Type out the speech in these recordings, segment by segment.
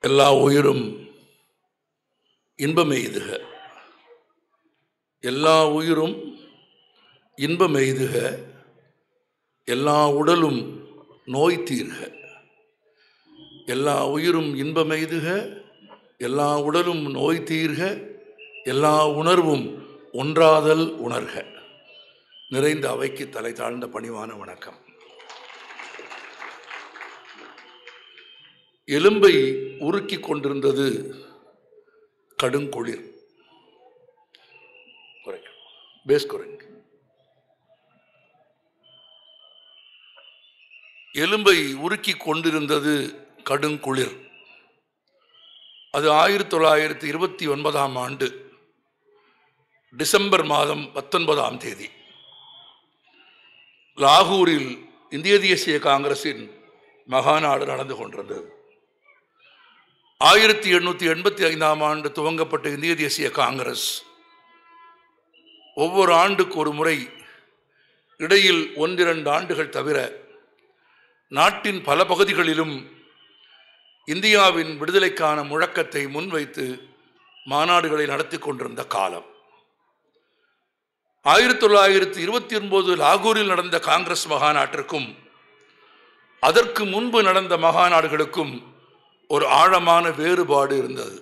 எல்லா உயிரும் இன்பமெய்துக, எல்லா உயிரும் இன்பமெய்துக, எல்லா உடலும் நோய் தீர்க. எல்லா உயிரும் இன்பமெய்துக, எல்லா உடலும் நோய் தீர்க, எல்லா உணர்வும் ஒன்றாதல் உணர்க. நிறைந்த அவைக்கு தலை தாழ்ந்த பணிவான வணக்கம். எலும்பை உருக்கி கொண்டிருந்தது கடுங்குளிர். பேஸ் குறைங்க. எலும்பை உருக்கி கொண்டிருந்தது கடுங்குளிர். அது 1929ஆம் ஆண்டு டிசம்பர் மாதம் 19ஆம் தேதி லாகூரில் இந்திய தேசிய காங்கிரசின் மகாநாடு நடந்து கொண்டிருந்தது. 1885ஆம் ஆண்டு துவங்கப்பட்ட இந்திய தேசிய காங்கிரஸ் ஒவ்வொரு ஆண்டுக்கு ஒரு முறை, இடையில் 1-2 ஆண்டுகள் தவிர நாட்டின் பல பகுதிகளிலும் இந்தியாவின் விடுதலைக்கான முழக்கத்தை முன்வைத்து மாநாடுகளை நடத்தி கொண்டிருந்த காலம். 1929 லாகூரில் நடந்த காங்கிரஸ் மகாநாட்டிற்கும் அதற்கு முன்பு நடந்த மகாநாடுகளுக்கும் ஒரு ஆழமான வேறுபாடு இருந்தது.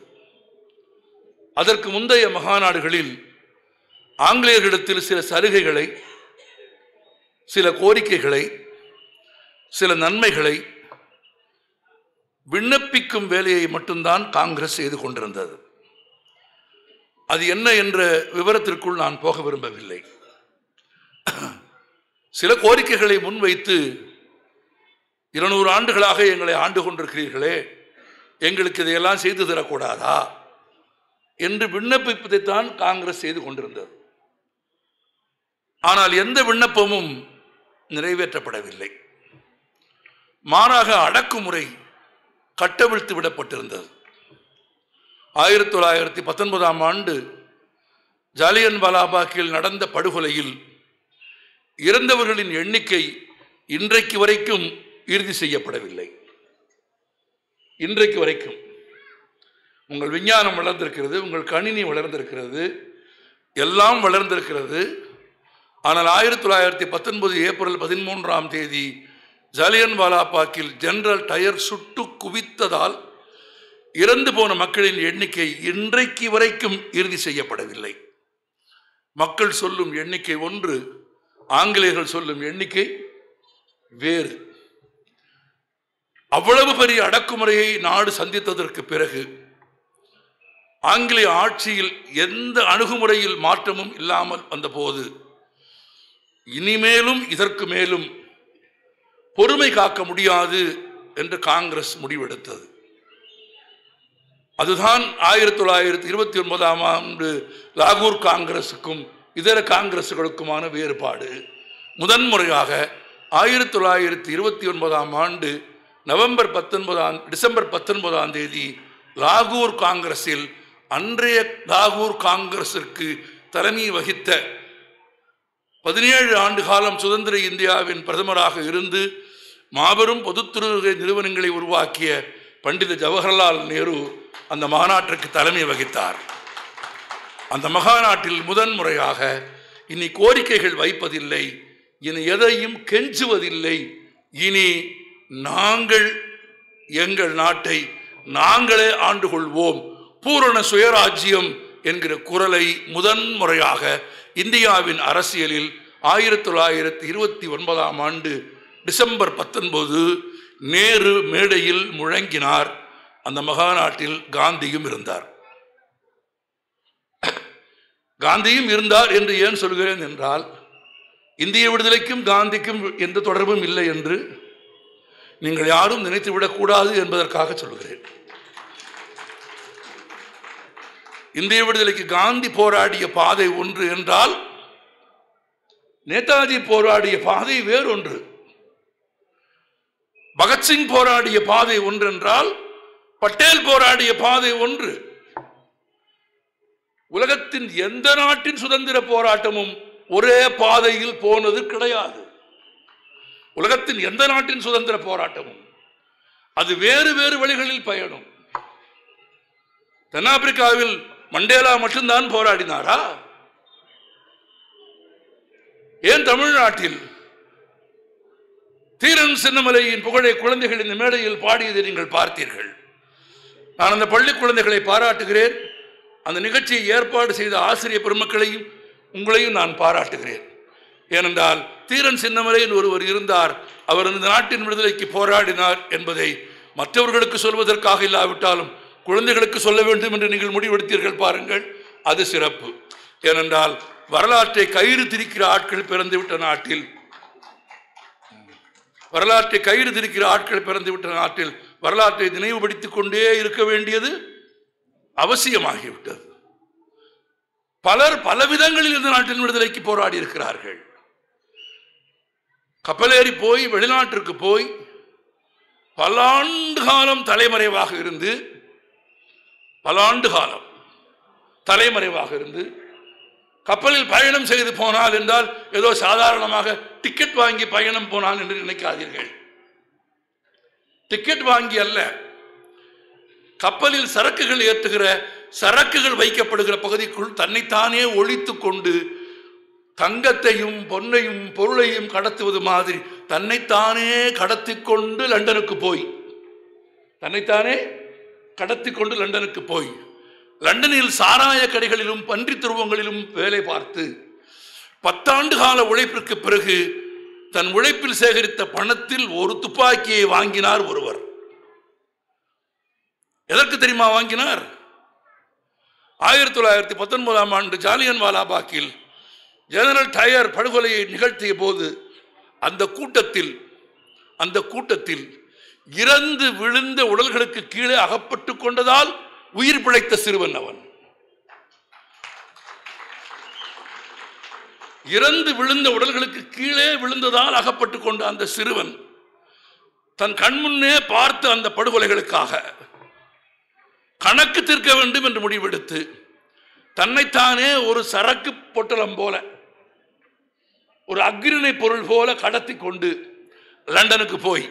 அதற்கு முந்தைய மகாநாடுகளில் ஆங்கிலேயர்களிடத்தில் சில சலுகைகளை, சில கோரிக்கைகளை, சில நன்மைகளை விண்ணப்பிக்கும் வேலையை மட்டும்தான் காங்கிரஸ் செய்து கொண்டிருந்தது. அது என்ன என்ற விவரத்திற்குள் நான் போக விரும்பவில்லை. சில கோரிக்கைகளை முன்வைத்து 200 ஆண்டுகளாக எங்களை ஆண்டு கொண்டிருக்கிறீர்களே, எங்களுக்கு இதையெல்லாம் செய்து தரக்கூடாதா என்று விண்ணப்பிப்பதைத்தான் காங்கிரஸ் செய்து கொண்டிருந்தது. ஆனால் எந்த விண்ணப்பமும் நிறைவேற்றப்படவில்லை. மாறாக அடக்குமுறை கட்டவிழ்த்து விடப்பட்டிருந்தது. 1919ஆம் ஆண்டு ஜாலியன் வாலாபாக்கில் நடந்த படுகொலையில் இறந்தவர்களின் எண்ணிக்கை இன்றைக்கு வரைக்கும் இறுதி செய்யப்படவில்லை. இன்றைக்கு வரைக்கும் உங்கள் விஞ்ஞானம் வளர்ந்திருக்கிறது, உங்கள் கணினி வளர்ந்திருக்கிறது, எல்லாம் வளர்ந்திருக்கிறது. ஆனால் 1919 ஏப்ரல் 13ஆம் தேதி ஜாலியன் வாலாபாக்கில் ஜெனரல் டயர் சுட்டு குவித்ததால் இறந்து போன மக்களின் எண்ணிக்கை இன்றைக்கு வரைக்கும் இறுதி செய்யப்படவில்லை. மக்கள் சொல்லும் எண்ணிக்கை ஒன்று, ஆங்கிலேயர்கள் சொல்லும் எண்ணிக்கை வேறு. அவ்வளவு பெரிய அடக்குமுறையை நாடு சந்தித்ததற்கு பிறகு ஆங்கிலேய ஆட்சியில் எந்த அணுகுமுறையில் மாற்றமும் இல்லாமல் வந்தபோது இனிமேலும் இதற்கு மேலும் பொறுமை காக்க முடியாது என்று காங்கிரஸ் முடிவெடுத்தது. அதுதான் 1929ஆம் ஆண்டு லாகூர் காங்கிரசுக்கும் இதர காங்கிரசுகளுக்குமான வேறுபாடு. முதன்முறையாக 1929ஆம் ஆண்டு டிசம்பர் 19ஆம் தேதி லாகூர் காங்கிரஸில் அன்றைய லாகூர் காங்கிரசிற்கு தலைமை வகித்த 17 ஆண்டு காலம் சுதந்திர இந்தியாவின் பிரதமராக இருந்து மாபெரும் பொதுத்துறை நிறுவனங்களை உருவாக்கிய பண்டித ஜவஹர்லால் நேரு அந்த மாநாட்டிற்கு தலைமை வகித்தார். அந்த மகாநாட்டில் முதன்முறையாக இனி கோரிக்கைகள் வைப்பதில்லை, இனி எதையும் கெஞ்சுவதில்லை, இனி நாங்கள் எங்கள் நாட்டை நாங்களே ஆண்டு கொள்வோம், பூரண சுயராஜ்யம் என்கிற குரலை முதன்முறையாக இந்தியாவின் அரசியலில் 1929ஆம் ஆண்டு டிசம்பர் 19 நேரு மேடையில் முழங்கினார். அந்த மகாநாட்டில் காந்தியும் இருந்தார். காந்தியும் இருந்தார் என்று ஏன் சொல்கிறேன் என்றால், இந்திய விடுதலைக்கும் காந்திக்கும் எந்த தொடர்பும் இல்லை என்று நீங்கள் யாரும் நினைத்துவிடக்கூடாது என்பதற்காக சொல்கிறேன். இந்திய விடுதலைக்கு காந்தி போராடிய பாதை ஒன்று என்றால், நேதாஜி போராடிய பாதை வேறொன்று. பகத்சிங் போராடிய பாதை ஒன்றென்றால், பட்டேல் போராடிய பாதை ஒன்று. உலகத்தின் எந்த நாட்டின் சுதந்திர போராட்டமும் ஒரே பாதையில் போனது கிடையாது. உலகத்தின் எந்த நாட்டின் சுதந்திர போராட்டமும் அது வேறு வேறு வழிகளில் பயணம். தென்னாப்பிரிக்காவில் மண்டேலா மட்டும்தான் போராடினாரா? ஏன் தமிழ்நாட்டில் தீரன் சின்னமலையின் புகழை குழந்தைகள் இந்த மேடையில் பாடியதை நீங்கள் பார்த்தீர்கள். நான் அந்த பள்ளி குழந்தைகளை பாராட்டுகிறேன். அந்த நிகழ்ச்சியை ஏற்பாடு செய்த ஆசிரியர் பெருமக்களையும் உங்களையும் நான் பாராட்டுகிறேன். ஏனென்றால் தீரன் சின்னமலையின் ஒருவர் இருந்தார், அவர் இந்த நாட்டின் விடுதலைக்கு போராடினார் என்பதை மற்றவர்களுக்கு சொல்வதற்காக இல்லாவிட்டாலும் குழந்தைகளுக்கு சொல்ல வேண்டும் என்று நீங்கள் முடிவெடுத்தீர்கள் பாருங்கள். அது சிறப்பு. ஏனென்றால் வரலாற்றை கயிறு திரிக்கிற ஆட்கள் பிறந்துவிட்ட நாட்டில் வரலாற்றை நினைவுபடுத்திக் கொண்டே இருக்க வேண்டியது அவசியமாகிவிட்டது. பலர் பலவிதங்களில் இந்த நாட்டின் விடுதலைக்கு போராடி இருக்கிறார்கள். கப்பலேறி போய் வெளிநாட்டிற்கு போய் பல ஆண்டு காலம் தலைமறைவாக இருந்து கப்பலில் பயணம் செய்து போனால் என்றால் ஏதோ சாதாரணமாக டிக்கெட் வாங்கி பயணம் போனால் என்று நினைக்காதீர்கள். டிக்கெட் வாங்கி அல்ல, கப்பலில் சரக்குகள் ஏற்றுகிற சரக்குகள் வைக்கப்படுகிற பகுதிக்குள் தன்னைத்தானே ஒழித்து கொண்டு தங்கத்தையும் பொன்னையும் பொருளையும் கடத்துவது மாதிரி தன்னைத்தானே கடத்தி கொண்டு லண்டனுக்கு போய் லண்டனில் சாராய கடைகளிலும் பன்றி துருவங்களிலும் வேலை பார்த்து 10 ஆண்டு கால உழைப்பிற்கு பிறகு தன் உழைப்பில் சேகரித்த பணத்தில் ஒரு துப்பாக்கியை வாங்கினார் ஒருவர். எதற்கு தெரியுமா வாங்கினார்? 1919ஆம் ஆண்டு ஜாலியன்வாலா பாக்கில் ஜெனரல் டயர் படுகொலையை நிகழ்த்திய போது அந்த கூட்டத்தில் இறந்து விழுந்த உடல்களுக்கு கீழே அகப்பட்டு கொண்டதால் உயிர் பிழைத்த சிறுவன் அவன். இறந்து விழுந்த உடல்களுக்கு கீழே விழுந்ததால் அகப்பட்டு கொண்ட அந்த சிறுவன் தன் கண்முன்னே பார்த்து அந்த படுகொலைகளுக்காக கணக்கு தீர்க்க வேண்டும் என்று முடிவெடுத்து தன்னைத்தானே ஒரு சரக்கு பொட்டலம் போல, ஒரு அக்ரிணை பொருள் போல கடத்தி கொண்டு லண்டனுக்கு போய்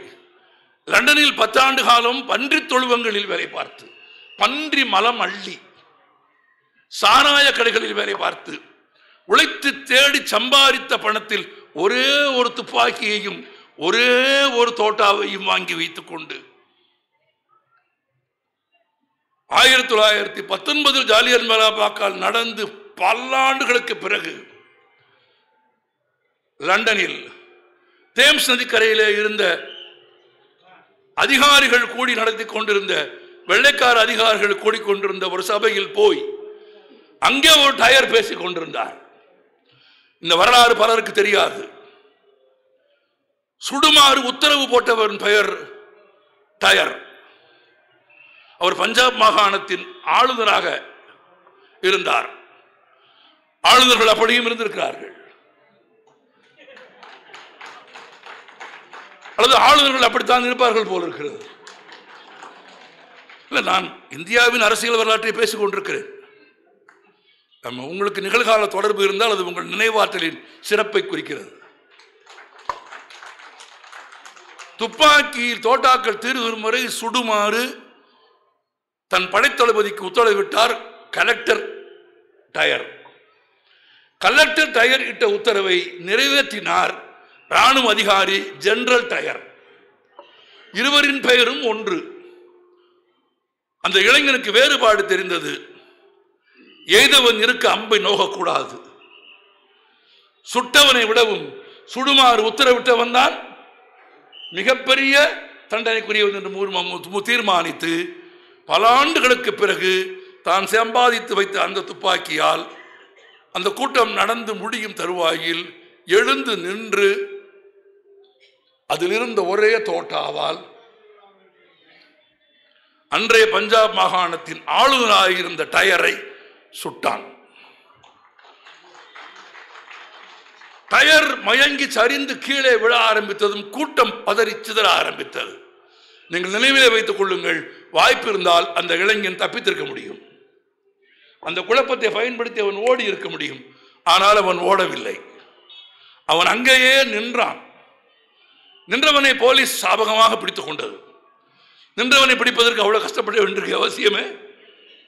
லண்டனில் 10 ஆண்டு காலம் பன்றி தொழுவங்களில் வேலை பார்த்து, பன்றி மலம் அள்ளி, சாராய கடைகளில் வேலை பார்த்து உழைத்து தேடி சம்பாதித்த பணத்தில் ஒரே ஒரு துப்பாக்கியையும் ஒரே ஒரு தோட்டாவையும் வாங்கி வைத்துக் கொண்டு 1919 ஜாலியன்வாலா பாக்கால் நடந்து பல ஆண்டுகளுக்கு பிறகு லண்டனில் தேம்ஸ் நதிக்கரையிலே இருந்த அதிகாரிகள் கூடி நடத்தி கொண்டிருந்த வெள்ளைக்கார அதிகாரிகள் கூடிக்கொண்டிருந்த ஒரு சபையில் போய் அங்கே ஒரு டயர் பேசிக் கொண்டிருந்தார். இந்த வரலாறு பலருக்கு தெரியாது. சுடுமாறு உத்தரவு போட்டவரின் பெயர் டயர். அவர் பஞ்சாப் மாகாணத்தின் ஆளுநராக இருந்தார். ஆளுநர்கள் அப்படியும் இருந்திருக்கிறார்கள், அல்லது ஆளுநர்கள் அப்படித்தான் இருப்பார்கள் போல இருக்கிறது. இல்லை, நான் இந்தியாவின் அரசியல் வரலாற்றை பேசிக் கொண்டிருக்கிறேன். உங்களுக்கு நிகழ்கால தொடர்பு இருந்தால் அது உங்கள் நினைவாற்றலின் சிறப்பை குறிக்கிறது. துப்பாக்கியில் தோட்டாக்கள் தீர்வும் வரை சுடுமாறு தன் படைத்தளபதிக்கு உத்தரவிட்டார் கலெக்டர் டயர். கலெக்டர் டயர் இட்ட உத்தரவை நிறைவேற்றினார் ராணுவ அதிகாரி ஜெனரல் டயர். இருவரின் பெயரும் ஒன்று. அந்த இளைஞனுக்கு வேறுபாடு தெரிந்தது. எய்தவன் இருக்க அம்பை நோகக்கூடாது. சுட்டவனை விடவும் சுடுமாறு உத்தரவிட்டவன் தான் மிகப்பெரிய தண்டனைக்குரியவன் என்று தீர்மானித்து பல ஆண்டுகளுக்கு பிறகு தான் சம்பாதித்து வைத்த அந்த துப்பாக்கியால் அந்த கூட்டம் நடந்து முடியும் தருவாயில் எழுந்து நின்று அதிலிருந்த ஒரே தோட்டாவால் அன்றைய பஞ்சாப் மாகாணத்தின் ஆளுநராக இருந்த டயரை சுட்டான். டயர் மயங்கி சரிந்து கீழே விழ ஆரம்பித்ததும் கூட்டம் பதறி சிதற ஆரம்பித்தது. நீங்கள் நினைவிலே வைத்துக் கொள்ளுங்கள், வாய்ப்பு இருந்தால் அந்த இளைஞன் தப்பித்திருக்க முடியும். அந்த குழப்பத்தை பயன்படுத்தி அவன் ஓடி இருக்க முடியும். ஆனால் அவன் ஓடவில்லை. அவன் அங்கேயே நின்றான். நின்றவனை போலீஸ் சாபகமாக பிடித்துக் கொண்டது. நின்றவனை பிடிப்பதற்கு அவ்வளவு கஷ்டப்பட வேண்டிய அவசியமே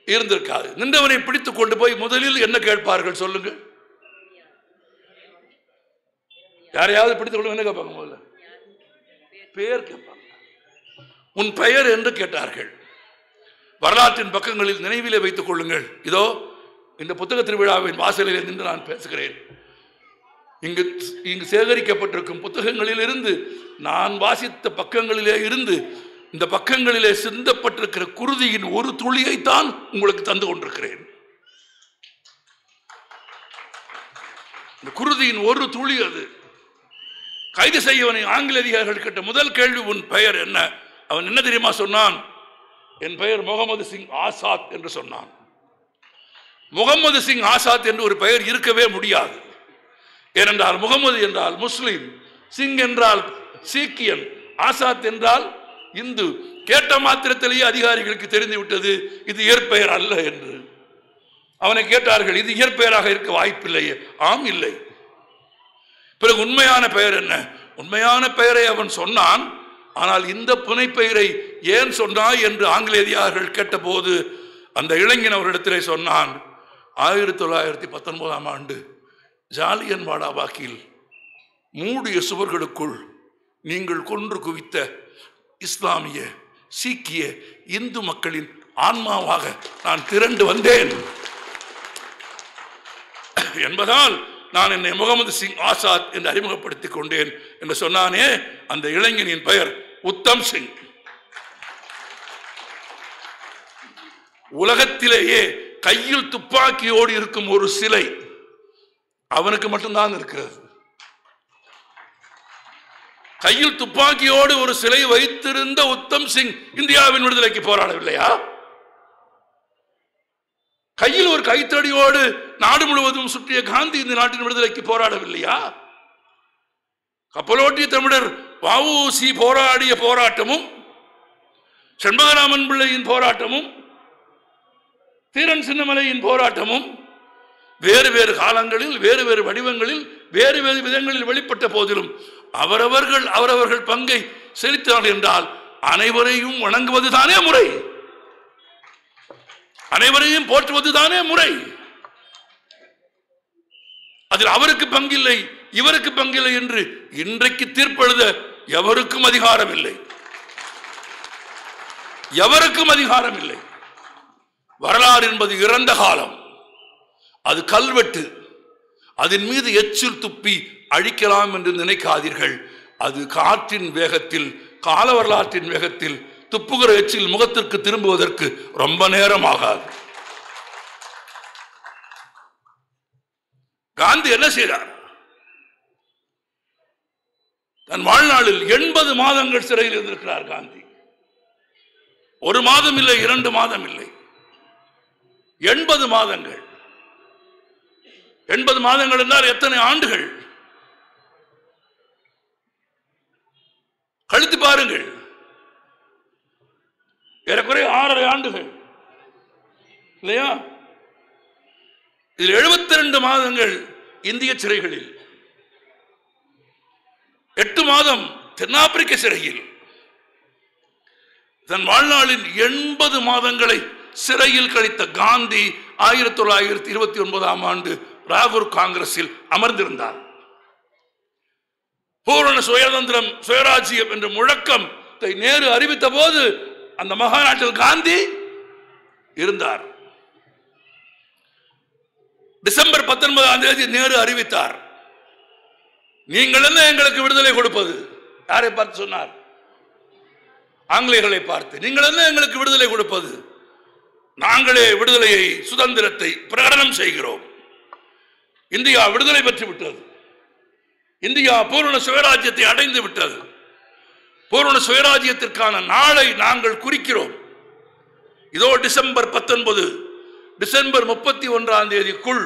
இருந்திருக்காது. நின்றவனை பிடித்துக் கொண்டு போய் முதலில் என்ன கேட்பார்கள் சொல்லுங்க? யாரையாவது பிடித்துக் கொண்டு என்ன கேட்பாங்க? முதல்ல பெயர் கேட்பாங்க. உன் பெயர் என்று கேட்டார்கள். வரலாற்றின் பக்கங்களில் நினைவிலே வைத்துக் கொள்ளுங்கள். இதோ இந்த புத்தக திருவிழாவின் வாசலில் நின்று நான் பேசுகிறேன். இங்கு சேகரிக்கப்பட்டிருக்கும் புத்தகங்களில் இருந்து, நான் வாசித்த பக்கங்களிலே இருந்து, இந்த பக்கங்களிலே சிந்தப்பட்டிருக்கிற குருதியின் ஒரு துளியைத்தான் உங்களுக்கு தந்து கொண்டிருக்கிறேன். இந்த குருதியின் ஒரு துளி அது. கைது செய்யவனை ஆங்கில அதிகாரிகள் கேட்ட முதல் கேள்வி, உன் பெயர் என்ன? அவன் என்ன தெரியுமா சொன்னான்? என் பெயர் முகமது சிங் ஆசாத் என்று சொன்னான். முகமது சிங் ஆசாத் என்று ஒரு பெயர் இருக்கவே முடியாது. ஏனென்றால் முகமது என்றால் முஸ்லிம், சிங் என்றால் சீக்கியன், ஆசாத் என்றால் இந்து. கேட்ட மாத்திரத்திலேயே அதிகாரிகளுக்கு தெரிந்து விட்டது இது இயற்பெயர் அல்ல என்று. அவனை கேட்டார்கள், இது இயற்பெயராக இருக்க வாய்ப்பில்லையே. ஆம், இல்லை. பிறகு உண்மையான பெயர் என்ன? உண்மையான பெயரை அவன் சொன்னான். ஆனால் இந்த புனைப்பெயரை ஏன் சொன்னாய் என்று ஆங்கில அதிகாரிகள் கேட்டபோது அந்த இளைஞன் அவரிடத்திலே சொன்னான், 1919ஆம் ஆண்டு ஜாலியன் வாலாபாக்கில் மூடிய சுவர்களுக்குள் நீங்கள் கொன்று குவித்த இஸ்லாமிய, சீக்கிய, இந்து மக்களின் ஆன்மாவாக நான் திரண்டு வந்தேன் என்பதால் நான் என்னை முகமது சிங் ஆசாத் என்று அறிமுகப்படுத்திக் கொண்டேன் என்று சொன்னானே. அந்த இளைஞனின் பெயர் உத்தம் சிங். உலகத்திலேயே கையில் துப்பாக்கியோடு இருக்கும் ஒரு சிலை அவனுக்கு மட்டும்தான் இருக்கிறது. கையில் துப்பாக்கியோடு ஒரு சிலை வைத்திருந்த உத்தம் சிங் இந்தியாவின் விடுதலைக்கு போராடவில்லையா? கையில் ஒரு கைத்தடியோடு நாடு முழுவதும் சுற்றிய காந்தி இந்த நாட்டின் விடுதலைக்கு போராடவில்லையா? கப்பலோட்டிய தமிழர் வ.உ.சி. போராடிய போராட்டமும், செண்பகராமன் பிள்ளையின் போராட்டமும், தீரன் சின்னமலையின் போராட்டமும் வேறு வேறு காலங்களில், வேறு வேறு வடிவங்களில், வேறு வேறு விதங்களில் வெளிப்பட்ட போதிலும் அவரவர்கள் பங்கை செலுத்தினார் என்றால் அனைவரையும் வணங்குவதுதானே முறை, அனைவரையும் போற்றுவதுதானே முறை. அதில் அவருக்கு பங்கில்லை, இவருக்கு பங்கில்லை என்று இன்றைக்கு தீர்ப்பெழுத எவருக்கும் அதிகாரம் இல்லை, எவருக்கும் அதிகாரம் இல்லை. வரலாறு என்பது இறந்த காலம், அது கல்வெட்டு. அதன் மீது எச்சில் துப்பி அழிக்கலாம் என்று நினைக்காதீர்கள். அது காற்றின் வேகத்தில், கால வரலாற்றின் வேகத்தில் துப்புகிற எச்சில் முகத்திற்கு திரும்புவதற்கு ரொம்ப நேரம் ஆகாது. காந்தி என்ன செய்தார்? தன் வாழ்நாளில் 80 மாதங்கள் சிறையில் இருந்திருக்கிறார் காந்தி. ஒரு மாதம் இல்லை, 2 மாதம் இல்லை, 80 மாதங்கள். 80 மாதங்கள் என்றால் எத்தனை ஆண்டுகள்? கழித்து பாருங்கள். ஏறக்குறைய 6.5 ஆண்டுகள் இல்லையா? இதில் 72 மாதங்கள் இந்திய சிறைகளில், 8 மாதம் தென்னாப்பிரிக்க சிறையில். தன் வாழ்நாளின் 80 மாதங்களை சிறையில் கழித்த காந்தி 1929ஆம் ஆண்டு ராகூர் காங்கிரஸில் அமர்ந்திருந்தார். பூரண சுயதந்திரம், சுயராஜ்யம் என்ற முழக்கத்தை நேரு அறிவித்த போது அந்த மகாநாட்டில் காந்தி இருந்தார். டிசம்பர் 19ஆம் தேதி நேரு அறிவித்தார், நீங்கள் என்ன எங்களுக்கு விடுதலை கொடுப்பது? யாரை பார்த்து சொன்னார்? ஆங்கிலேயர்களை பார்த்து. நீங்கள் என்ன எங்களுக்கு விடுதலை கொடுப்பது? நாங்களே விடுதலையை, சுதந்திரத்தை பிரகடனம் செய்கிறோம். இந்தியா விடுதலை பெற்று விட்டது. இந்தியா பூரண சுயராஜ்யத்தை அடைந்து விட்டது. பூரண சுயராஜ்யத்திற்கான நாளை நாங்கள் குறிக்கிறோம். இதோ டிசம்பர் 19, டிசம்பர் 31ஆம் தேதிக்குள்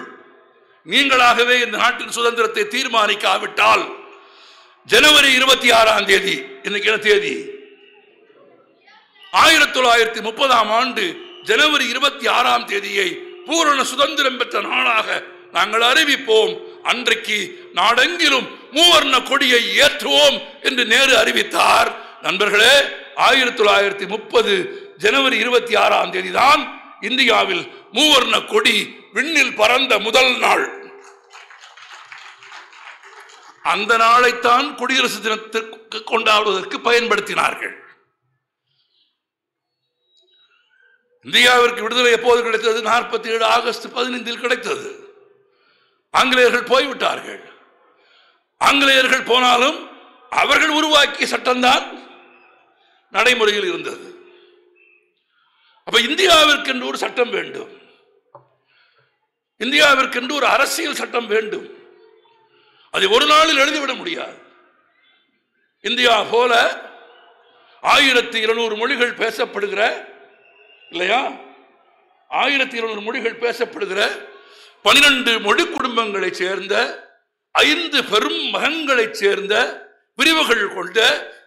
நீங்களாகவே இந்த நாட்டின் சுதந்திரத்தை தீர்மானிக்காவிட்டால் ஜனவரி 26ஆம் தேதி, இன்னைக்கு என்ன தேதி? 1930ஆம் ஆண்டு ஜனவரி 26ஆம் தேதியை பூரண சுதந்திரம் பெற்ற நாளாக நாங்கள் அறிவிப்போம். அன்றைக்கு நாடெங்கிலும் மூவர்ண கொடியை ஏற்றுவோம் என்று நேரு அறிவித்தார். நண்பர்களே, 1930 ஜனவரி 26ஆம் தேதி தான் இந்தியாவில் மூவர்ண கொடி விண்ணில் பறந்த முதல் நாள். அந்த நாளைத்தான் குடியரசு தினத்திற்கு கொண்டாடுவதற்கு பயன்படுத்தினார்கள். இந்தியாவிற்கு விடுதலை எப்போது கிடைத்தது? 47 ஆகஸ்ட் 15 கிடைத்தது. ஆங்கிலேயர்கள் போய்விட்டார்கள். ஆங்கிலேயர்கள் போனாலும் அவர்கள் உருவாக்கிய சட்டம்தான் நடைமுறையில் இருந்தது. அப்ப இந்தியாவிற்கென்று ஒரு சட்டம் வேண்டும், இந்தியாவிற்கென்று ஒரு அரசியல் சட்டம் வேண்டும். அதை ஒரு நாளில் எழுதிவிட முடியாது. இந்தியா போல 1200 மொழிகள் பேசப்படுகிற, இல்லையா, 1200 மொழிகள் பேசப்படுகிற 12 மொழி குடும்பங்களை சேர்ந்த 5 பெரும் மகன்களைச் சேர்ந்த பிரிவுகள் கொண்ட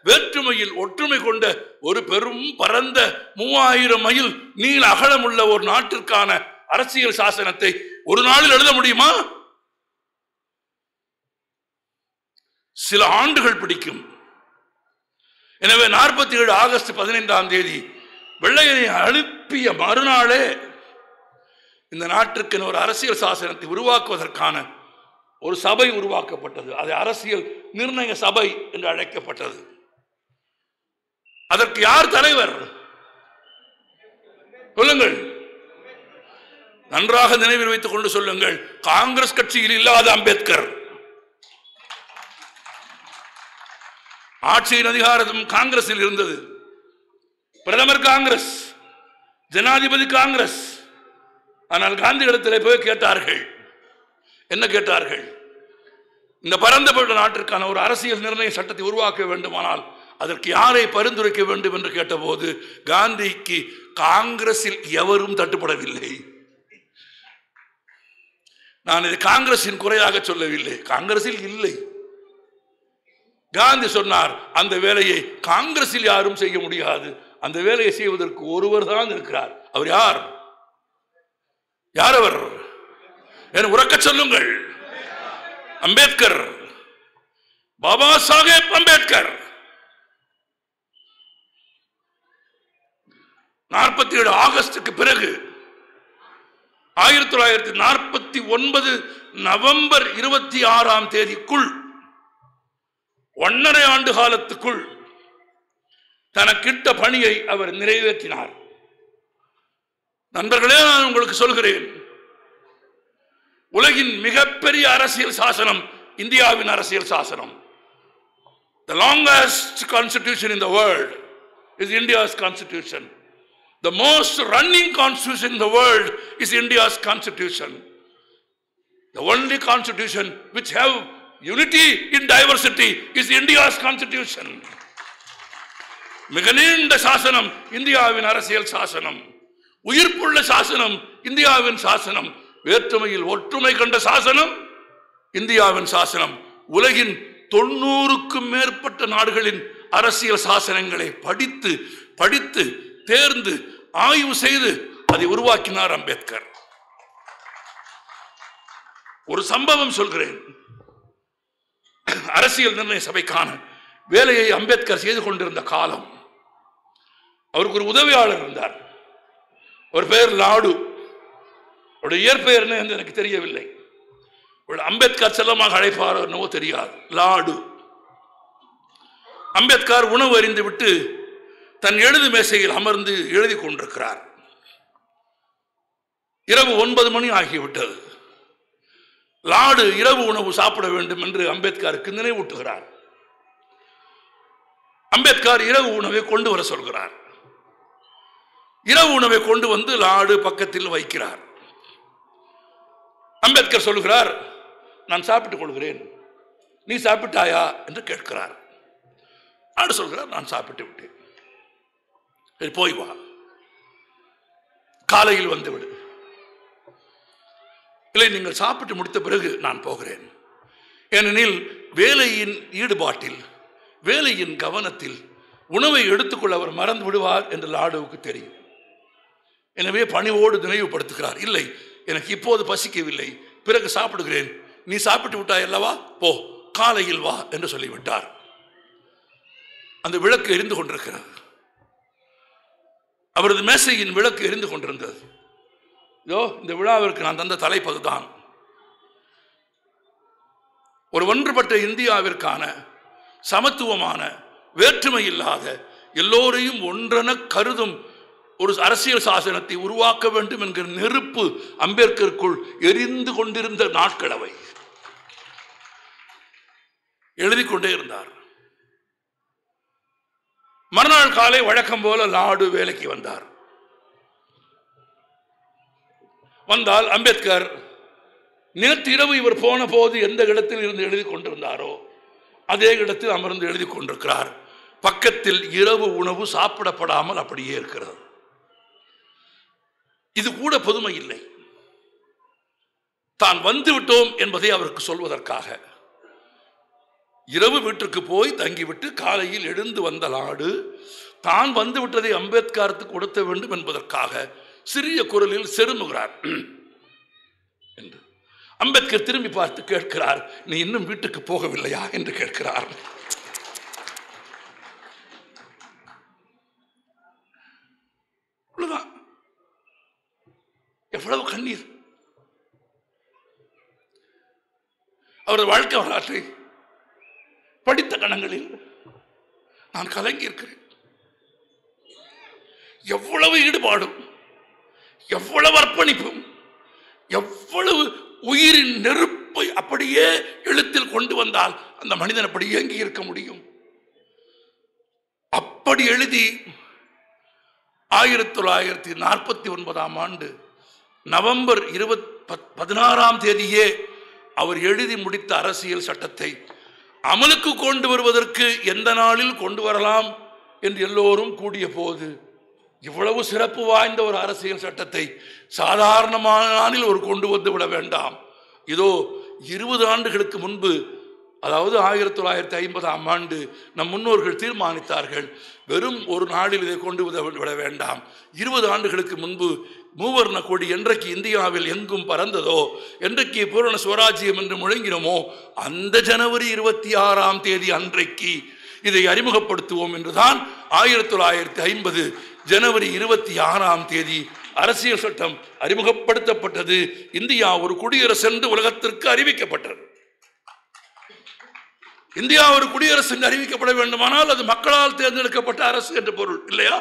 வேற்றுமையில் ஒற்றுமை கொண்ட ஒரு பெரும் பரந்த 3000 மைல் நீள அகலமுள்ள ஒரு நாட்டிற்கான அரசியல் சாசனத்தை ஒரு நாளில் எழுத முடியுமா? சில ஆண்டுகள் பிடிக்கும். எனவே 47 ஆகஸ்ட் 15 வெள்ளையனை அனுப்பிய மறுநாளே இந்த நாட்டிற்கு ஒரு அரசியல் சாசனத்தை உருவாக்குவதற்கான ஒரு சபை உருவாக்கப்பட்டது. அது அரசியல் நிர்ணய சபை என்று அழைக்கப்பட்டது. அதற்கு யார் தலைவர்? சொல்லுங்கள், நன்றாக நினைவில் வைத்துக் கொண்டு சொல்லுங்கள். காங்கிரஸ் கட்சியில் இல்லாத அம்பேத்கர். ஆட்சியின் அதிகாரம் காங்கிரஸில் இருந்தது. பிரதமர் காங்கிரஸ், ஜனாதிபதி காங்கிரஸ். ஆனால் காந்தி இடத்தில் போய் கேட்டார்கள். என்ன கேட்டார்கள்? இந்த பரந்தப்பட்ட நாட்டிற்கான ஒரு அரசியல் நிர்ணய சட்டத்தை உருவாக்க வேண்டுமானால் அதற்கு யாரை பரிந்துரைக்க வேண்டும் என்று கேட்டபோது காந்திக்கு காங்கிரஸில் எவரும் தட்டுப்படவில்லை. நான் இது காங்கிரசின் குறையாக சொல்லவில்லை, காங்கிரஸில் இல்லை. காந்தி சொன்னார், அந்த வேலையை காங்கிரஸில் யாரும் செய்ய முடியாது, அந்த வேலையை செய்வதற்கு ஒருவர் தான் இருக்கிறார். அவர் யார்? யார் அவர்? என உறக்க சொல்லுங்கள். அம்பேத்கர், பாபா சாஹேப் அம்பேத்கர். 47 ஆகஸ்டுக்கு பிறகு 1949 நவம்பர் 26 1.5 ஆண்டு காலத்துக்குள் தனக்கிட்ட பணியை அவர் நிறைவேற்றினார். நண்பர்களே, நான் உங்களுக்கு சொல்கிறேன், உலகின் மிகப்பெரிய அரசியல் சாசனம் இந்தியாவின் அரசியல் சாசனம். The longest constitution in the world is India's constitution. The most running constitution in the world is India's constitution. The only constitution which have unity in diversity is India's constitution. மிக நீண்ட சாசனம் இந்தியாவின் அரசியல் சாசனம். உயிர்ப்புள்ள சாசனம் இந்தியாவின் சாசனம். வேற்றுமையில் ஒற்றுமை கண்ட சாசனம் இந்தியாவின் சாசனம். உலகின் 90க்கும் மேற்பட்ட நாடுகளின் அரசியல் சாசனங்களை படித்து படித்து தேர்ந்து ஆய்வு செய்து அதை உருவாக்கினார் அம்பேத்கர். ஒரு சம்பவம் சொல்கிறேன். அரசியல் நிர்ணய சபைக்கான வேலையை அம்பேத்கர் செய்து கொண்டிருந்த காலம், அவருக்கு ஒரு உதவியாளர் இருந்தார். ஒரு பெயர் லாடு. அவருடைய இயற்பெயர் என்ன என்று எனக்கு தெரியவில்லை. அம்பேத்கர் செல்லமாக அழைப்பாரோ என்னவோ தெரியாது. லாடு. அம்பேத்கர் உணவு அறிந்து விட்டு தன் எழுது மேசையில் அமர்ந்து எழுதி கொண்டிருக்கிறார். இரவு 9 மணி ஆகிவிட்டது. லாடு இரவு உணவு சாப்பிட வேண்டும் என்று அம்பேத்கருக்கு நினைவூட்டுகிறார். அம்பேத்கர் இரவு உணவை கொண்டு வர சொல்கிறார். இரவு உணவை கொண்டு வந்து லாடு பக்கத்தில் வைக்கிறார். அம்பேத்கர் சொல்லுகிறார், நான் சாப்பிட்டுக் கொள்கிறேன், நீ சாப்பிட்டாயா என்று கேட்கிறார். லாடு சொல்கிறார், நான் சாப்பிட்டு விட்டேன், போய் வா, காலையில் வந்துவிடு. இல்லை, நீங்கள் சாப்பிட்டு முடித்த பிறகு நான் போகிறேன். ஏனெனில் வேலையின் ஈடுபாட்டில், வேலையின் கவனத்தில் உணவை எடுத்துக்கொள்ள அவர் மறந்து விடுவார் என்று லாடுவுக்கு தெரியும். எனவே பணிவோடு நினைவுபடுத்துகிறார். இல்லை, எனக்கு இப்போது பசிக்கவில்லை, பிறகு சாப்பிடுகிறேன், நீ சாப்பிட்டு விட்டாய் அல்லவா, போ, காலையில் வா என்று சொல்லிவிட்டார். அந்த விளக்கு எரிந்து கொண்டிருக்கிறது. அவரது மேசையின் விளக்கு எரிந்து கொண்டிருந்தது. இதோ இந்த விழாவிற்கு நான் தந்த தலைப்பதுதான், ஒரு ஒன்றுபட்ட இந்தியாவிற்கான சமத்துவமான வேற்றுமை இல்லாத எல்லோரையும் ஒன்றென கருதும் ஒரு அரசியல் சாசனத்தை உருவாக்க வேண்டும் என்கிற நெருப்பு அம்பேத்கருக்குள் எரிந்து கொண்டிருந்த நாட்கள் அவை. எழுதி கொண்டே இருந்தார். மறுநாள் காலை வழக்கம் போல லாடு வேலைக்கு வந்தார். வந்தால் அம்பேத்கர் நேற்று இரவு இவர் போன போது எந்த இடத்தில் இருந்து எழுதி கொண்டிருந்தாரோ அதே இடத்தில் அமர்ந்து எழுதி கொண்டிருக்கிறார். பக்கத்தில் இரவு உணவு சாப்பிடப்படாமல் அப்படியே இருக்கிறது. இது கூட பொதுமை இல்லை. தான் வந்து விட்டோம் என்பதை அவருக்கு சொல்வதற்காக இரவு வீட்டுக்கு போய் தங்கிவிட்டு காலையில் எழுந்து வந்த லாடு தான் வந்து விட்டதை அம்பேத்கருக்கு கொடுத்த வேண்டும் என்பதற்காக சிறிய குரலில் செருமுகிறார் என்று. அம்பேத்கர் திரும்பி பார்த்து கேட்கிறார், நீ இன்னும் வீட்டுக்கு போகவில்லையா என்று கேட்கிறார். எவ்வளவு கண்ணீர்! அவரது வாழ்க்கை வரலாற்றை படித்த கணங்களில் நான் கலங்கி இருக்கிறேன். எவ்வளவு ஈடுபாடும், எவ்வளவு அர்ப்பணிப்பும், எவ்வளவு உயிரின் நெருப்பை அப்படியே எழுத்தில் கொண்டு வந்தால் அந்த மனிதன் அப்படி இயங்கி இருக்க முடியும். அப்படி எழுதி 1949 நவம்பர் 16 அவர் எழுதி முடித்த அரசியல் சட்டத்தை அமலுக்கு கொண்டு வருவதற்கு எந்த நாளில் கொண்டு வரலாம் என்று எல்லோரும் கூடிய போது இவ்வளவு சிறப்பு வாய்ந்த ஒரு அரசியல் சட்டத்தை சாதாரணமான நாளில் ஒரு கொண்டு வந்து விட வேண்டாம். இதோ 20 ஆண்டுகளுக்கு முன்பு, அதாவது 1950 நம் முன்னோர்கள் தீர்மானித்தார்கள், வெறும் ஒரு நாளில் இதை கொண்டு விட வேண்டாம். 20 ஆண்டுகளுக்கு முன்பு மூவர்ண கொடி என்றைக்கு இந்தியாவில் எங்கும் பறந்ததோ, என்றைக்கு பூரண சுவராஜ்யம் என்று முழங்கினோமோ, அந்த ஜனவரி 26 அன்றைக்கு இதை அறிமுகப்படுத்துவோம் என்றுதான் 1950 ஜனவரி 26 அரசியல் சட்டம் அறிமுகப்படுத்தப்பட்டது. இந்தியா ஒரு குடியரசு என்று உலகத்திற்கு அறிவிக்கப்பட்டது. இந்தியா ஒரு குடியரசு என்று அறிவிக்கப்பட வேண்டுமானால் அது மக்களால் தேர்ந்தெடுக்கப்பட்ட அரசு என்று பொருள் இல்லையா?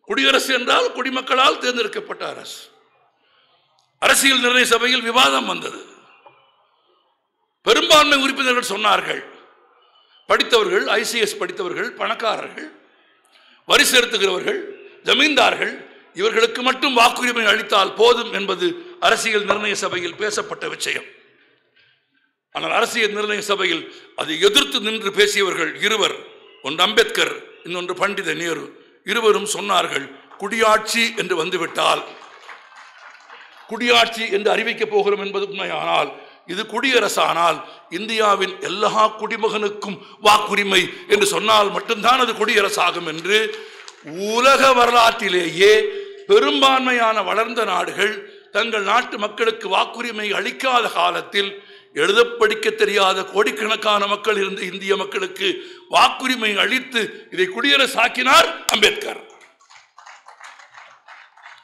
குடியரசு என்றால் குடிமக்களால் தேர்ந்தெடுக்கப்பட்ட அரசு. அரசியல் நிர்ணய சபையில் விவாதம் வந்தது. பெரும்பான்மை உறுப்பினர்கள் சொன்னார்கள், படித்தவர்கள், ஐசிஎஸ் படித்தவர்கள், பணக்காரர்கள், வரி செலுத்துகிறவர்கள், ஜமீன்தார்கள், இவர்களுக்கு மட்டும் வாக்குரிமை அளித்தால் போதும் என்பது அரசியல் நிர்ணய சபையில் பேசப்பட்ட விஷயம். ஆனால் அரசியல் நிர்ணய சபையில் அதை எதிர்த்து நின்று பேசியவர்கள் இருவர், ஒன்று அம்பேத்கர், இன்னொன்று பண்டித நேரு. இருவரும் சொன்னார்கள், குடியாட்சி என்று வந்துவிட்டால், குடியாட்சி என்று அறிவிக்கப் போகிறோம் என்பது உண்மையானால், இது குடியரசானால் இந்தியாவின் எல்லா குடிமகனுக்கும் வாக்குரிமை என்று சொன்னால் மட்டும்தான் அது குடியரசாகும் என்று உலக வரலாற்றிலேயே பெரும்பான்மையான வளர்ந்த நாடுகள் தங்கள் நாட்டு மக்களுக்கு வாக்குரிமை அளிக்காத காலத்தில் எழுத படிக்க தெரியாத கோடிக்கணக்கான மக்கள் இருந்த இந்திய மக்களுக்கு வாக்குரிமை அளித்து இதை குடியரசாக்கினார் அம்பேத்கர்.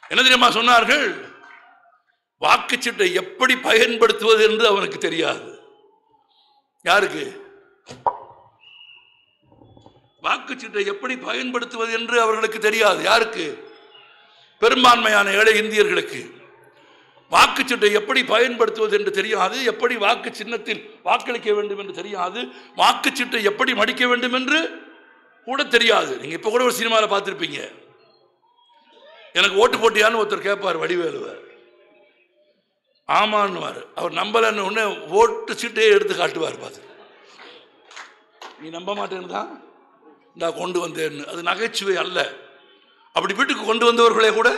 என்ன தெரியுமா சொன்னார்கள்? வாக்குச்சீட்டை எப்படி பயன்படுத்துவது என்று அவனுக்கு தெரியாது. யாருக்கு? வாக்குச்சீட்டை எப்படி பயன்படுத்துவது என்று அவர்களுக்கு தெரியாது. யாருக்கு? பெரும்பான்மையான ஏழை இந்தியர்களுக்கு. வாக்குச்சீட்டை எப்படி பயன்படுத்துவது என்று தெரியாது, எப்படி வாக்கு சின்னத்தில் வாக்களிக்க வேண்டும் என்று தெரியாது, வாக்குச்சீட்டை எப்படி மடிக்க வேண்டும் என்று கூட தெரியாது. நீங்க இப்ப கூட ஒரு சினிமாவில் பார்த்திருப்பீங்க, எனக்கு ஓட்டு போட்டியான்னு ஒருத்தர் கேட்பார் வடிவேலுவர். ஆமான்னுவார். அவர் நம்பலன்னு உடனே ஓட்டு சீட்டையே எடுத்து காட்டுவார். பார்த்து நீ நம்ப மாட்டேன்னு தான் நான் கொண்டு வந்தேன்னு. அது நகைச்சுவை அல்ல. அப்படி வீட்டுக்கு கொண்டு வந்தவர்களே கூட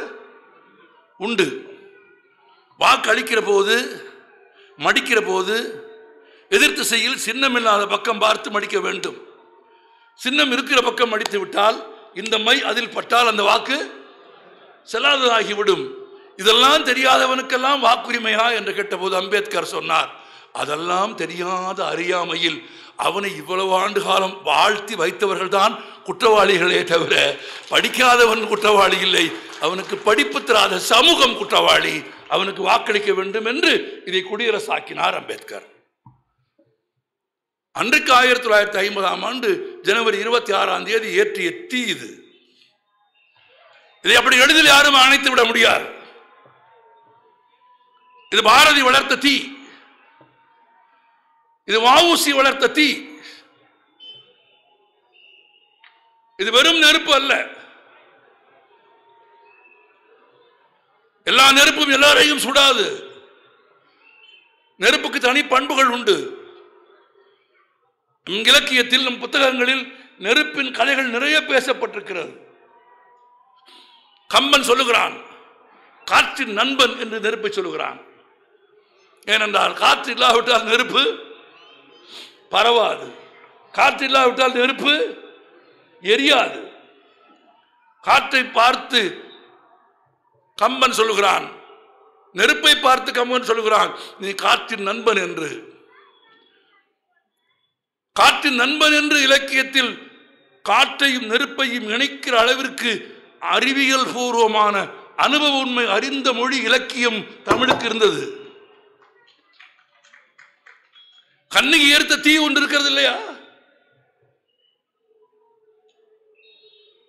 உண்டு. வாக்கு அளிக்கிற போது, மடிக்கிற போது எதிர் திசையில் சின்னம் இல்லாத பக்கம் பார்த்து மடிக்க வேண்டும். சின்னம் இருக்கிற பக்கம் மடித்து விட்டால் இந்த மை அதில் பட்டால் அந்த வாக்கு செல்லாததாகிவிடும். இதெல்லாம் தெரியாதவனுக்கெல்லாம் வாக்குரிமையா என்று கேட்டபோது அம்பேத்கர் சொன்னார், அதெல்லாம் தெரியாத அறியாமையில் அவனை இவ்வளவு ஆண்டு காலம் வாழ்த்தி வைத்தவர்கள் தான் குற்றவாளிகளே தவிர படிக்காதவன் குற்றவாளி இல்லை. அவனுக்கு படிப்பு தராத சமூகம் குற்றவாளி. அவனுக்கு வாக்களிக்க வேண்டும் என்று இதை குடியரசாக்கினார் அம்பேத்கர். அன்றைக்கு 1950ஆம் ஆண்டு ஜனவரி 26ஆம் தேதி ஏற்றிய தீ இது. இதை அப்படி எளிதில் யாரும் அணைத்து விட முடியாது. இது பாரதி வளர்த்த தீ, இது வஉசி வளர்த்த தீ. இது வெறும் நெருப்பு அல்ல. எல்லா நெருப்பும் எல்லாரையும் சுடாது. நெருப்புக்கு தனி பண்புகள் உண்டு. இலக்கியத்தில் நம் புத்தகங்களில் நெருப்பின் கதைகள் நிறைய பேசப்பட்டிருக்கிறது. கம்பன் சொல்லுகிறான், காற்றின் நண்பன் என்று நெருப்பை சொல்லுகிறான். ஏனென்றால் காற்று இல்லாவிட்டால் நெருப்பு பரவாது, காற்று இல்லாவிட்டால் நெருப்பு எரியாது. காற்றை பார்த்து கம்பன் சொல்லுகிறான், நெருப்பை பார்த்து கம்பன் சொல்லுகிறான், நீ காற்றின் நண்பன் என்று. காற்றின் நண்பன் என்று இலக்கியத்தில் காற்றையும் நெருப்பையும் இணைக்கிற அளவிற்கு அறிவியல் பூர்வமான அனுபவ உண்மை அறிந்த மொழி இலக்கியம் தமிழுக்கு இருந்தது. கண்ணுக்கு ஏற்ற தீ ஒன்று இருக்கிறது இல்லையா?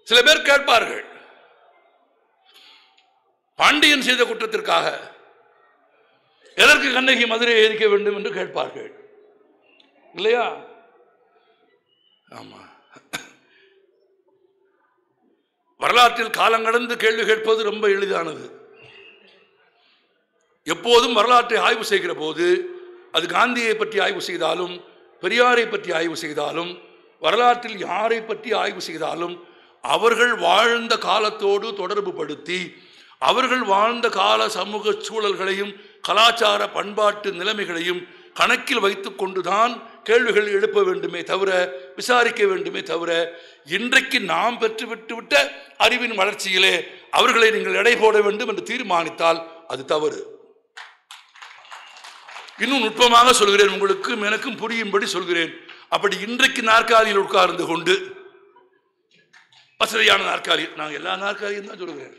சில பேர் கேட்பார்கள், பாண்டியன் செய்த குற்றத்திற்காக எதற்கு கண்ணகி மதுரையை எரிக்க வேண்டும் என்று கேட்பார்கள் இல்லையா? ஆமா, வரலாற்றில் காலங்கடந்து கேள்வி கேட்பது ரொம்ப எளிதானது. எப்போதும் வரலாற்றை ஆய்வு செய்கிற போது அது காந்தியை பற்றி ஆய்வு செய்தாலும், பெரியாரை பற்றி ஆய்வு செய்தாலும், வரலாற்றில் யாரை பற்றி ஆய்வு செய்தாலும் அவர்கள் வாழ்ந்த காலத்தோடு தொடர்பு படுத்தி அவர்கள் வாழ்ந்த கால சமூக சூழல்களையும் கலாச்சார பண்பாட்டு நிலைமைகளையும் கணக்கில் வைத்துக் கொண்டுதான் கேள்விகள் எழுப்ப வேண்டுமே தவிர, விசாரிக்க வேண்டுமே தவிர, இன்றைக்கு நாம் பெற்றுவிட்டுவிட்ட அறிவின் வளர்ச்சியிலே அவர்களை நீங்கள் எடை போட வேண்டும் என்று தீர்மானித்தால் அது தவறு. இன்னும் நுட்பமாக சொல்கிறேன், உங்களுக்கும் எனக்கும் புரியும்படி சொல்கிறேன். அப்படி இன்றைக்கு நாற்காலியில் உட்கார்ந்து கொண்டு, வசதியான நாற்காலி, நாங்கள் எல்லா நாற்காலியும் தான் சொல்கிறேன்,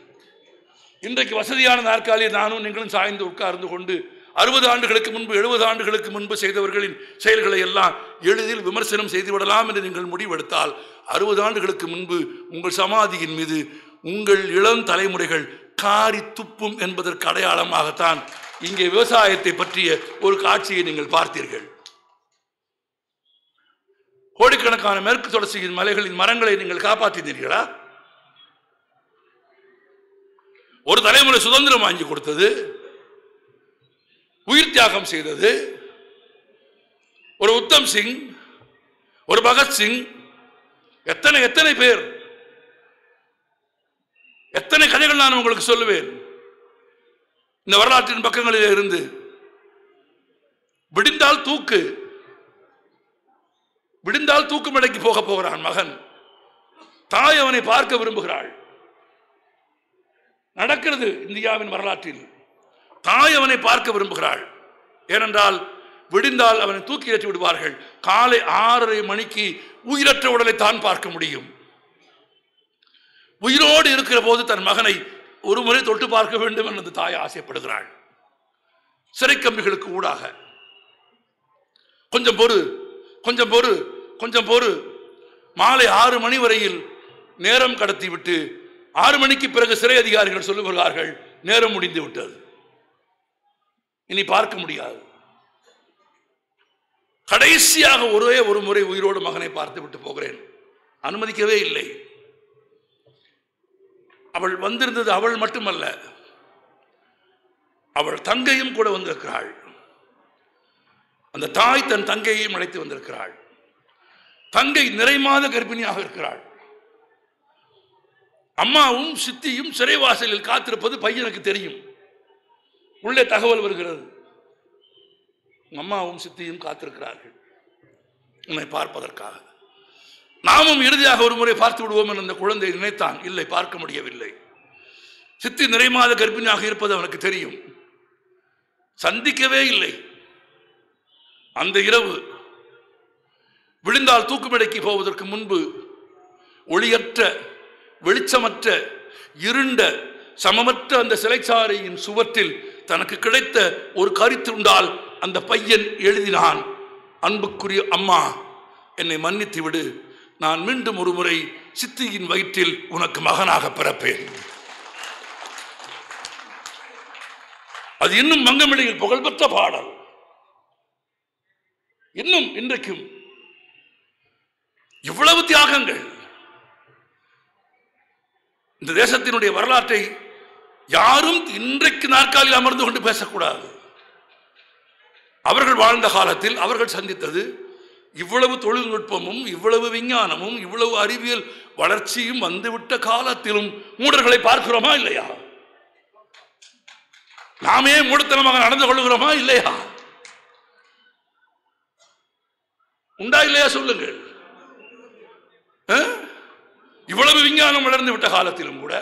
இன்றைக்கு வசதியான நாற்காலியை நானும் நீங்களும் சாய்ந்து உட்கார்ந்து கொண்டு 60 ஆண்டுகளுக்கு முன்பு 70 ஆண்டுகளுக்கு முன்பு செய்தவர்களின் செயல்களை எல்லாம் எளிதில் விமர்சனம் செய்துவிடலாம் என்று நீங்கள் முடிவெடுத்தால் 60 ஆண்டுகளுக்கு முன்பு உங்கள் சமாதியின் மீது உங்கள் இளம் தலைமுறைகள் காரி துப்பும் என்பதற்கு அடையாளமாகத்தான் இங்கே விவசாயத்தை பற்றிய ஒரு காட்சியை நீங்கள் பார்த்தீர்கள். கோடிக்கணக்கான மேற்கு தொடர்ச்சியின் மலைகளின் மரங்களை நீங்கள் காப்பாற்றினீர்களா? ஒரு தலைமுறை சுதந்திரம் வாங்கி கொடுத்தது, உயிர் தியாகம் செய்தது ஒரு உத்தம் சிங், ஒரு பகத்சிங், எத்தனை எத்தனை பேர், எத்தனை கதைகள் நான் உங்களுக்கு சொல்லுவேன். இந்த வரலாற்றின் பக்கங்களில் இருந்து விடிந்தால் தூக்கு மடைக்கு போக போகிறான் மகன். தாய் அவனை பார்க்க விரும்புகிறாள். நடக்கிறது இந்தியாவின் வரலாற்றில். தாய் அவனை பார்க்க விரும்புகிறாள். ஏனென்றால் விடிந்தால் அவனை தூக்கி ஏற்றி விடுவார்கள். காலை 6:30 மணிக்கு உயிரற்ற உடலை தான் பார்க்க முடியும். உயிரோடு இருக்கிற போது தன் மகனை ஒரு முறை தொட்டு பார்க்க வேண்டும் என்று தாய் ஆசைப்படுகிறாள். சிறை கம்பிகளுக்கு ஊடாக கொஞ்சம் பொறு மாலை 6 மணி வரையில் நேரம் கடத்தி விட்டு 6 மணிக்கு பிறகு சிறை அதிகாரிகள் சொல்லுகிறார்கள், நேரம் முடிந்து விட்டது, இனி பார்க்க முடியாது. கடைசியாக ஒரே ஒரு முறை உயிரோடு மகனை பார்த்து விட்டு போகிறேன். அனுமதிக்கவே இல்லை. அவள் வந்திருந்தது அவள் மட்டுமல்ல, அவள் தங்கையும் கூட வந்திருக்கிறாள். அந்த தாய் தன் தங்கையையும் அழைத்து வந்திருக்கிறாள். தங்கை நிறைமாத கர்ப்பிணியாக இருக்கிறாள். அம்மாவும் சித்தியும் சிறைவாசலில் காத்திருப்பது பையனுக்கு தெரியும். உள்ளே தகவல் வருகிறது, அம்மாவும் சித்தியும் காத்திருக்கிறார்கள் உன்னை பார்ப்பதற்காக. நாமும் இறுதியாக ஒரு முறை பார்த்து விடுவோம் என்று அந்த குழந்தை நினைத்தான். இல்லை, பார்க்க முடியவில்லை. சித்தி நிறைமாத கர்ப்பிணியாக இருப்பது அவனுக்கு தெரியும். சந்திக்கவே இல்லை. அந்த இரவு விழுந்தால் தூக்குமடைக்கு போவதற்கு முன்பு ஒளியற்ற, வெளிச்சமற்ற, இருண்ட, சமமற்ற அந்த சிறைச்சாலையின் சுவற்றில் தனக்கு கிடைத்த ஒரு கரித்துண்டால் அந்த பையன் எழுதினான், அன்புக்குரிய அம்மா, என்னை மன்னித்து விடு, நான் மீண்டும் ஒரு முறை சித்தியின் வயிற்றில் உனக்கு மகனாக பிறப்பேன். அது இன்னும் மங்கமிழையில் புகழ்பெற்ற பாடல். இன்னும் இன்றைக்கும் இவ்வளவு தியாகங்கள். இந்த தேசத்தினுடைய வரலாற்றை யாரும் இன்றைக்கு நாற்காலில் அமர்ந்து கொண்டு பேசக்கூடாது. அவர்கள் வாழ்ந்த காலத்தில் அவர்கள் சந்தித்தது இவ்வளவு தொழில்நுட்பமும், இவ்வளவு விஞ்ஞானமும், இவ்வளவு அறிவியல் வளர்ச்சியும் வந்துவிட்ட காலத்திலும் மூடர்களை பார்க்கிறோமா இல்லையா? நாமே மூடத்தனமாக நடந்து கொள்கிறோமா இல்லையா? உண்டா இல்லையா சொல்லுங்கள். இவ்வளவு விஞ்ஞானம் வளர்ந்து விட்ட காலத்திலும் கூட,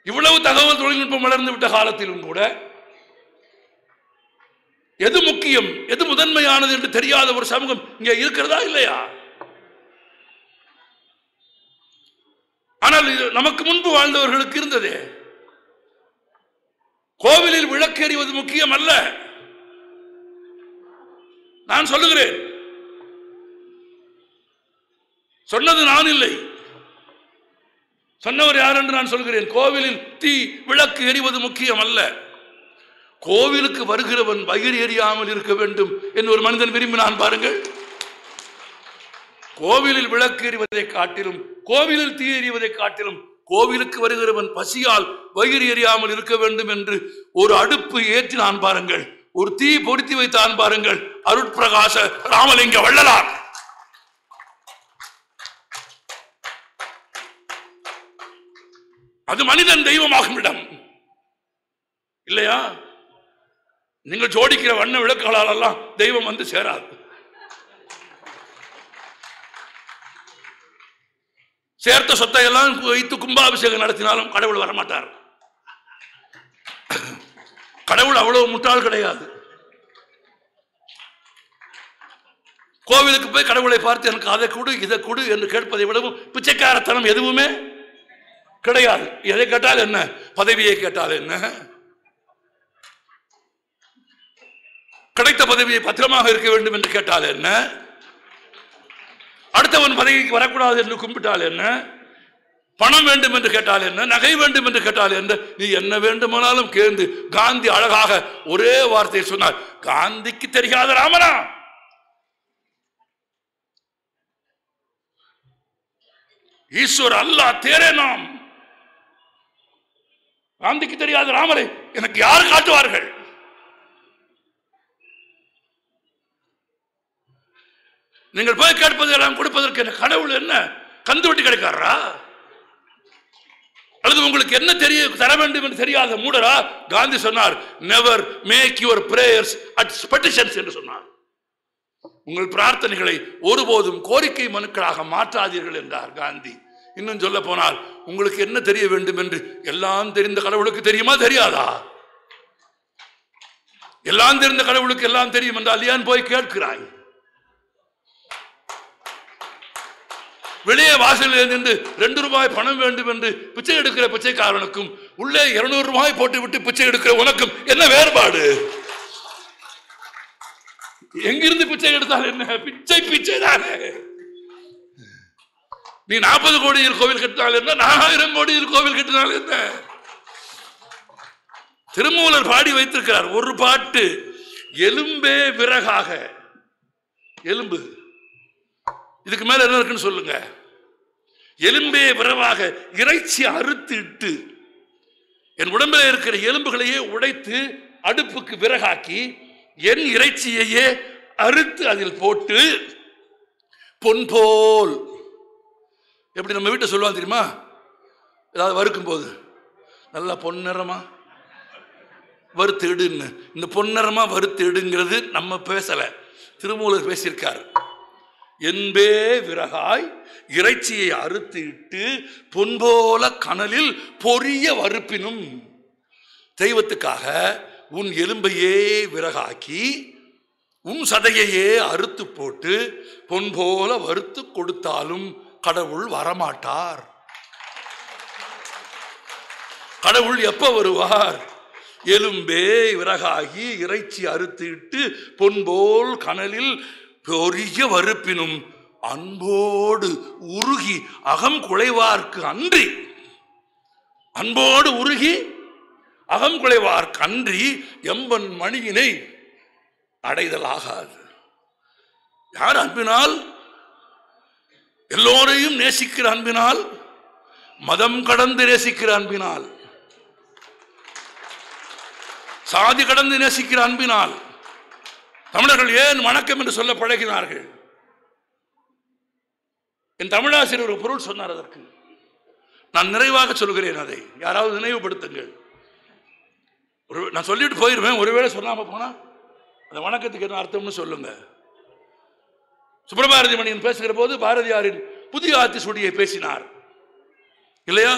இவ்வளவு தகவல் தொழில்நுட்பம் வளர்ந்து விட்ட காலத்திலும் கூட எது முக்கியம், எது முதன்மையானது என்று தெரியாத ஒரு சமூகம் இங்கே இருக்கிறதா இல்லையா? ஆனால் நமக்கு முன்பு வாழ்ந்தவர்களுக்கு இருந்ததே. கோவிலில் விளக்கு எறிவது முக்கியம் அல்ல. நான் சொல்லுகிறேன், சொன்னது நான் இல்லை, சொன்னவர் யார் என்று நான் சொல்கிறேன். கோவிலில் தீ விளக்கு எறிவது முக்கியம் அல்ல. கோவிலுக்கு வருகிறவன் வயிறு எறியாமல் இருக்க வேண்டும் என்று ஒரு மனிதன் விரும்பினான் பாருங்கள். கோவிலில் விளக்கு எறிவதை காட்டிலும், கோவிலில் தீ எறிவதை காட்டிலும், கோவிலுக்கு வருகிறவன் பசியால் வயிறு எறியாமல் இருக்க வேண்டும் என்று ஒரு அடுப்பு ஏற்றினான் பாருங்கள், ஒரு தீ பொருத்தி வைத்தான் பாருங்கள், அருட்பிரகாச ராமலிங்க வள்ளலார். அது மனிதன் தெய்வமாகும் இடம் இல்லையா? நீங்கள் ஜோடிக்கிற வண்ண விளக்குகளால் எல்லாம் தெய்வம் வந்து சேராது. சேர்த்த சொத்தை எல்லாம் வைத்து கும்பாபிஷேகம் நடத்தினாலும் கடவுள் வரமாட்டார். கடவுள் அவ்வளவு முட்டாள் கிடையாது. கோவிலுக்கு போய் கடவுளை பார்த்து எனக்கு அதை கொடு இதை கொடு என்று கேட்பதை விடவும் பிச்சைக்காரத்தனம் எதுவுமே கிடையாது. எதை கேட்டால் என்ன, பதவியை கேட்டால் என்ன, கிடைத்த பதவியை பத்திரமாக இருக்க வேண்டும் என்று கேட்டால் என்ன, அடுத்தவன் பதவிக்கு வரக்கூடாது என்று கும்பிட்டால் என்ன, பணம் வேண்டும் என்று கேட்டால் என்ன, நகை வேண்டும் என்று கேட்டால் என்ன, நீ என்ன வேண்டுமானாலும் கேந்து. காந்தி அழகாக ஒரே வார்த்தையை சொன்னார், காந்திக்கு தெரியாத ராமனா? ஈஸ்வர் அல்லாஹ் தேரே நாம். காந்திக்கு தெரியாத ராமரை எனக்கு யார் காட்டுவார்கள்? நீங்கள் போய் கேட்பதெல்லாம் கொடுப்பதற்கு என்ன கடவுள் என்ன கந்து வெட்டி கிடைக்காரா? அல்லது உங்களுக்கு என்ன தெரிய தர வேண்டும் என்று தெரியாத மூடரா? காந்தி சொன்னார், never make your prayers at petitions என்று சொன்னார். உங்கள் பிரார்த்தனைகளை ஒருபோதும் கோரிக்கை மனுக்களாக மாற்றாதீர்கள் என்றார் காந்தி. இன்னும் சொல்ல போனால், உங்களுக்கு என்ன தெரிய வேண்டும் என்று எல்லாம் தெரிந்த கடவுளுக்கு தெரியுமா தெரியாதா? எல்லாம் தெரிந்த கடவுளுக்கு எல்லாம் தெரியும் என்றால் ஏன் போய் கேட்கிறாய்? வெளியே வாசலில் நின்று 2 ரூபாய் பணம் வேண்டும் என்று பிச்சை எடுக்கிற பிச்சைக்காரனுக்கும் உள்ளே 200 ரூபாய் போட்டு விட்டு பிச்சை எடுக்கிற உனக்கும் என்ன வேறுபாடு? எங்கிருந்து பிச்சை எடுத்தால் என்ன? பிச்சை பிச்சை தானே. நீ 40 கோடியில் கோவில் கட்டினால் என்ன, 4000 கோடியில் கோவில் கட்டினால் என்ன? திருமூலர் பாடி வைத்திருக்கிறார் ஒரு பாட்டு, எலும்பே விறகாக. எலும்பு, இதுக்கு மேல என்ன இருக்குன்னு சொல்லுங்க. எலும்பே விரவாக இறைச்சி அறுத்து இட்டு, என் உடம்பில் இருக்கிற எலும்புகளையே உடைத்து அடுப்புக்கு விறகாக்கி என் இறைச்சியையே அறுத்து அதில் போட்டு பொன் போல். எப்படி நம்ம வீட்டை சொல்லுவாங்க தெரியுமா? ஏதாவது வறுக்கும் போது நல்லா பொன்னிறமா வறுத்து எடுன்னு. இந்த பொன்னிறமா வறுத்து எடுங்கிறது நம்ம பேசல, திருமூலர் பேசியிருக்கார். என்பே விறகாய் இறைச்சியை அறுத்து இட்டு பொன்போல கனலில் பொரிய வறுப்பினும். தெய்வத்துக்காக உன் எலும்பையே விறகாக்கி உன் சதையையே அறுத்து போட்டு பொன் போல வறுத்து கொடுத்தாலும் கடவுள் வரமாட்டார். கடவுள் எப்ப வருவார்? எலும்பே விறகாகி இறைச்சி அறுத்து இட்டு பொன்போல் கனலில் பெரிய வறுப்பினும் அன்போடு உருகி அகம் குலைவார்க்கு அன்றி, அன்போடு உருகி அகம் குலைவார்க்கு அன்றி எம்பன் மணியினை அடைதல் ஆகாது. யார் அன்பினால், எல்லோரையும் நேசிக்கிற அன்பினால், மதம் கடந்து நேசிக்கிற அன்பினால், சாதி கடந்து நேசிக்கிற அன்பினால் தமிழர்கள் ஏன் வணக்கம் என்று சொல்ல பழகினார்கள்? என் தமிழாசிரியர் ஒரு பொருள் சொன்னார். அதற்கு நான் நிறைவாக சொல்கிறேன். அதை யாராவது நினைவுபடுத்துங்கள். நான் சொல்லிட்டு போயிருவேன். ஒருவேளை சொல்லாம போனா அந்த வணக்கத்துக்கு என்ன அர்த்தம்னு சொல்லுங்க. சுப்பிரபாரதி மணியன் பேசுகிற போது பாரதியாரின் புதிய ஆத்திசூடியை பேசினார் இல்லையா?